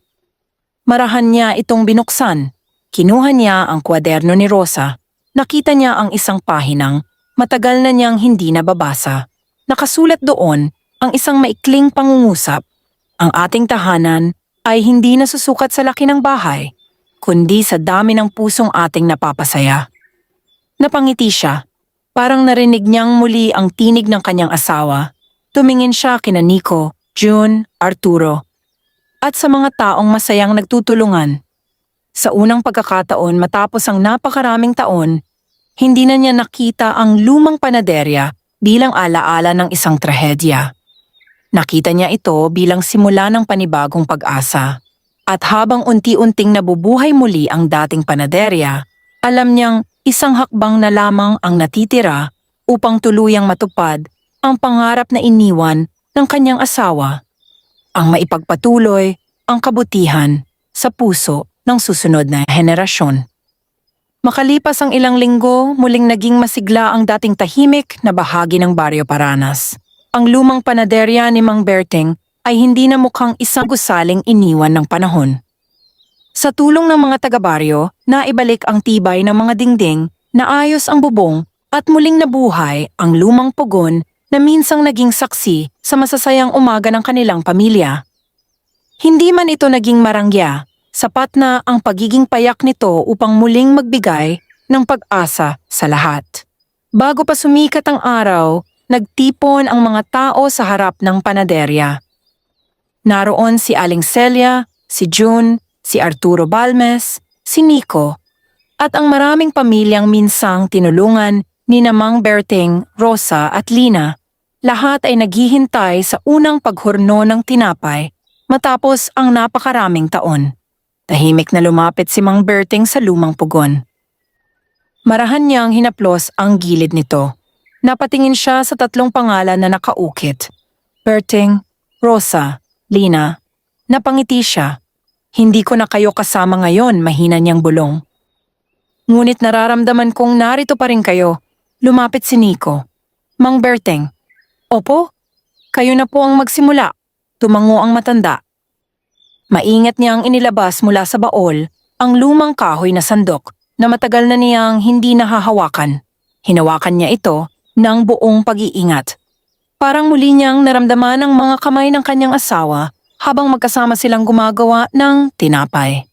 Marahan niya itong binuksan. Kinuha niya ang kwaderno ni Rosa. Nakita niya ang isang pahinang matagal na niyang hindi nababasa. Nakasulat doon ang isang maikling pangungusap. Ang ating tahanan ay hindi nasusukat sa laki ng bahay, kundi sa dami ng pusong ating napapasaya. Napangiti siya. Parang narinig niyang muli ang tinig ng kanyang asawa. Tumingin siya kina Nico, June, Arturo, at sa mga taong masayang nagtutulungan. Sa unang pagkakataon matapos ang napakaraming taon, hindi na niya nakita ang lumang panaderya bilang alaala ng isang trahedya. Nakita niya ito bilang simula ng panibagong pag-asa. At habang unti-unting nabubuhay muli ang dating panaderya, alam niyang isang hakbang na lamang ang natitira upang tuluyang matupad ang pangarap na iniwan ng kanyang asawa. Ang maipagpatuloy ang kabutihan sa puso ng susunod na henerasyon. Makalipas ang ilang linggo, muling naging masigla ang dating tahimik na bahagi ng Baryo Paranas. Ang lumang panaderya ni Mang Berting ay hindi na mukhang isang gusaling iniwan ng panahon. Sa tulong ng mga taga-baryo, naibalik ang tibay ng mga dingding, naayos ang bubong at muling nabuhay ang lumang pugon na minsang naging saksi sa masasayang umaga ng kanilang pamilya. Hindi man ito naging marangya, sapat na ang pagiging payak nito upang muling magbigay ng pag-asa sa lahat. Bago pa sumikat ang araw, nagtipon ang mga tao sa harap ng panaderya. Naroon si Aling Celia, si June, si Arturo Balmes, si Nico, at ang maraming pamilyang minsang tinulungan ni Mang Berting, Rosa at Lina. Lahat ay naghihintay sa unang paghurno ng tinapay matapos ang napakaraming taon. Tahimik na lumapit si Mang Berting sa lumang pugon. Marahan niyang hinaplos ang gilid nito. Napatingin siya sa 3 pangalan na nakaukit. Berting, Rosa, Lina. Napangiti siya. Hindi ko na kayo kasama ngayon, mahina niyang bulong. Ngunit nararamdaman kong narito pa rin kayo. Lumapit si Nico. Mang Berting. Opo, kayo na po ang magsimula. Tumango ang matanda. Maingat niyang inilabas mula sa baol ang lumang kahoy na sandok na matagal na niyang hindi nahahawakan. Hinawakan niya ito ng buong pag-iingat. Parang muli niyang naramdaman ang mga kamay ng kanyang asawa habang magkasama silang gumagawa ng tinapay.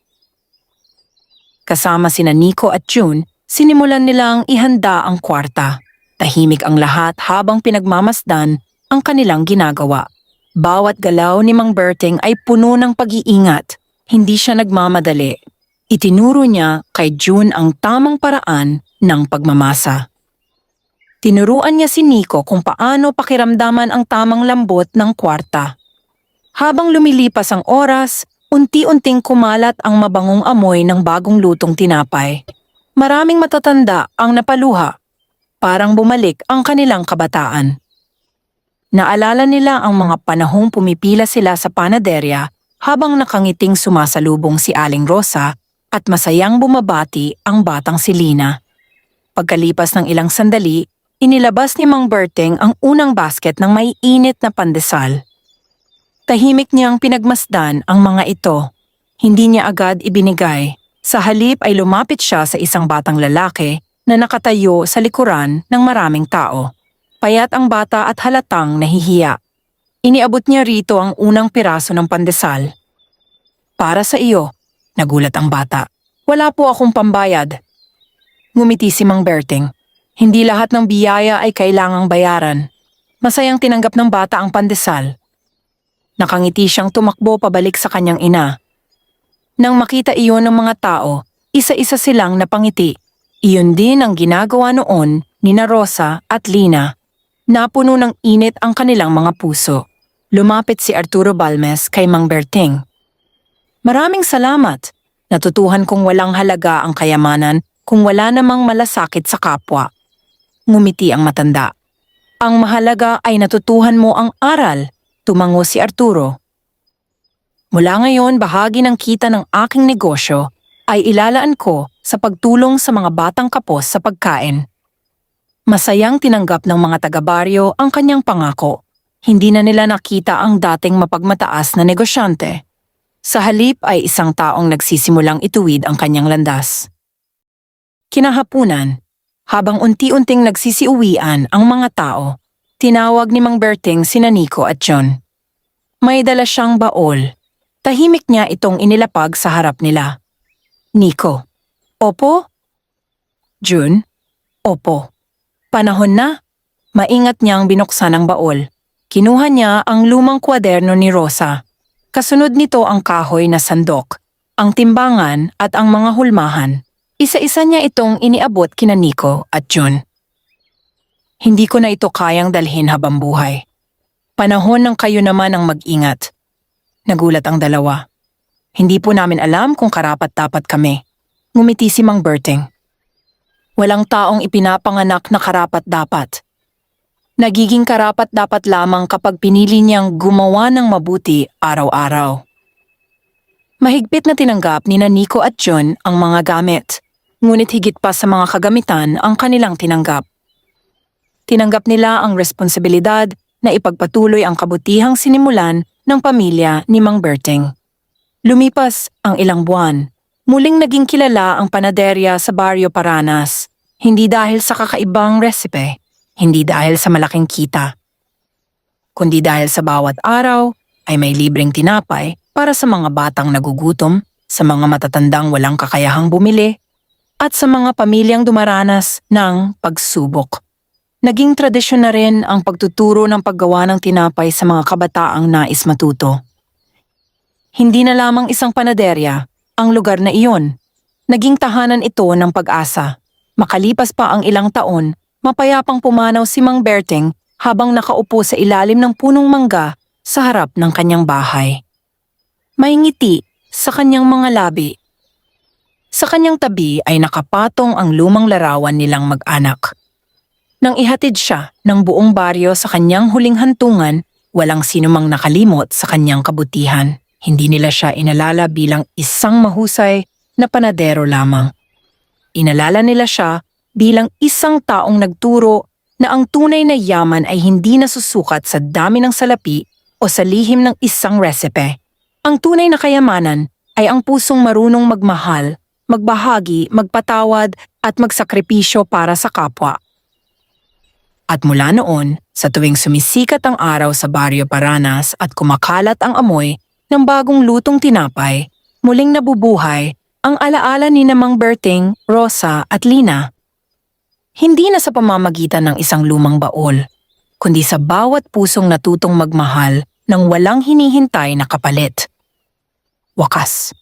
Kasama sina Nico at June, sinimulan nilang ihanda ang kwarta. Tahimik ang lahat habang pinagmamasdan ang kanilang ginagawa. Bawat galaw ni Mang Berting ay puno ng pag-iingat. Hindi siya nagmamadali. Itinuro niya kay June ang tamang paraan ng pagmamasa. Tinuruan niya si Nico kung paano pakiramdaman ang tamang lambot ng kwarta. Habang lumilipas ang oras, unti-unting kumalat ang mabangong amoy ng bagong lutong tinapay. Maraming matatanda ang napaluha. Parang bumalik ang kanilang kabataan. Naalala nila ang mga panahong pumipila sila sa panaderya habang nakangiting sumasalubong si Aling Rosa at masayang bumabati ang batang si Lina. Pagkalipas ng ilang sandali, inilabas ni Mang Berting ang unang basket ng maiinit na pandesal. Tahimik niyang pinagmasdan ang mga ito. Hindi niya agad ibinigay. Sa halip ay lumapit siya sa isang batang lalaki na nakatayo sa likuran ng maraming tao. Payat ang bata at halatang nahihiya. Iniabot niya rito ang unang piraso ng pandesal. Para sa iyo, nagulat ang bata. Wala po akong pambayad. Ngumiti si Mang Berting. Hindi lahat ng biyaya ay kailangang bayaran. Masayang tinanggap ng bata ang pandesal. Nakangiti siyang tumakbo pabalik sa kanyang ina. Nang makita iyon ng mga tao, isa-isa silang napangiti. Iyon din ang ginagawa noon ni Rosa at Lina. Napuno ng init ang kanilang mga puso. Lumapit si Arturo Balmes kay Mang Berting. Maraming salamat. Natutuhan kong walang halaga ang kayamanan kung wala namang malasakit sa kapwa. Ngumiti ang matanda. Ang mahalaga ay natutuhan mo ang aral. Tumango si Arturo. Mula ngayon, bahagi ng kita ng aking negosyo ay ilalaan ko sa pagtulong sa mga batang kapos sa pagkain. Masayang tinanggap ng mga taga-baryo ang kanyang pangako. Hindi na nila nakita ang dating mapagmataas na negosyante. Sa halip ay isang taong nagsisimulang ituwid ang kanyang landas. Kinahapunan, habang unti-unting nagsisiuwian ang mga tao, tinawag ni Mang Berting sina Nico at John. May dala siyang baol. Tahimik niya itong inilapag sa harap nila. Nico, opo? June, opo. Panahon na. Maingat niyang binuksan ang baol. Kinuha niya ang lumang kwaderno ni Rosa. Kasunod nito ang kahoy na sandok, ang timbangan at ang mga hulmahan. Isa-isa niya itong iniabot kina Nico at June. Hindi ko na ito kayang dalhin habang buhay. Panahon ng kayo naman ang mag-ingat. Nagulat ang dalawa. Hindi po namin alam kung karapat-dapat kami. Ngumiti si Mang Berting. Walang taong ipinapanganak na karapat-dapat. Nagiging karapat-dapat lamang kapag pinili niyang gumawa ng mabuti araw-araw. Mahigpit na tinanggap ni Nico at John ang mga gamit, ngunit higit pa sa mga kagamitan ang kanilang tinanggap. Tinanggap nila ang responsibilidad na ipagpatuloy ang kabutihang sinimulan ng pamilya ni Mang Berting. Lumipas ang ilang buwan, muling naging kilala ang panaderya sa Barrio Paranas, hindi dahil sa kakaibang resipe, hindi dahil sa malaking kita, kundi dahil sa bawat araw ay may libreng tinapay para sa mga batang nagugutom, sa mga matatandang walang kakayahang bumili, at sa mga pamilyang dumaranas ng pagsubok. Naging tradisyon na rin ang pagtuturo ng paggawa ng tinapay sa mga kabataang nais matuto. Hindi na lamang isang panaderya ang lugar na iyon. Naging tahanan ito ng pag-asa. Makalipas pa ang ilang taon, mapayapang pumanaw si Mang Berting habang nakaupo sa ilalim ng punong mangga sa harap ng kanyang bahay. May ngiti sa kanyang mga labi. Sa kanyang tabi ay nakapatong ang lumang larawan nilang mag-anak. Nang ihatid siya ng buong baryo sa kanyang huling hantungan, walang sinumang nakalimot sa kanyang kabutihan. Hindi nila siya inalala bilang isang mahusay na panadero lamang. Inalala nila siya bilang isang taong nagturo na ang tunay na yaman ay hindi nasusukat sa dami ng salapi o sa lihim ng isang resipe. Ang tunay na kayamanan ay ang pusong marunong magmahal, magbahagi, magpatawad at magsakripisyo para sa kapwa. At mula noon, sa tuwing sumisikat ang araw sa Barrio Paranas at kumakalat ang amoy ng bagong lutong tinapay, muling nabubuhay ang alaala ni Mang Berting, Rosa at Lina. Hindi na sa pamamagitan ng isang lumang baol, kundi sa bawat pusong natutong magmahal ng walang hinihintay na kapalit. Wakas.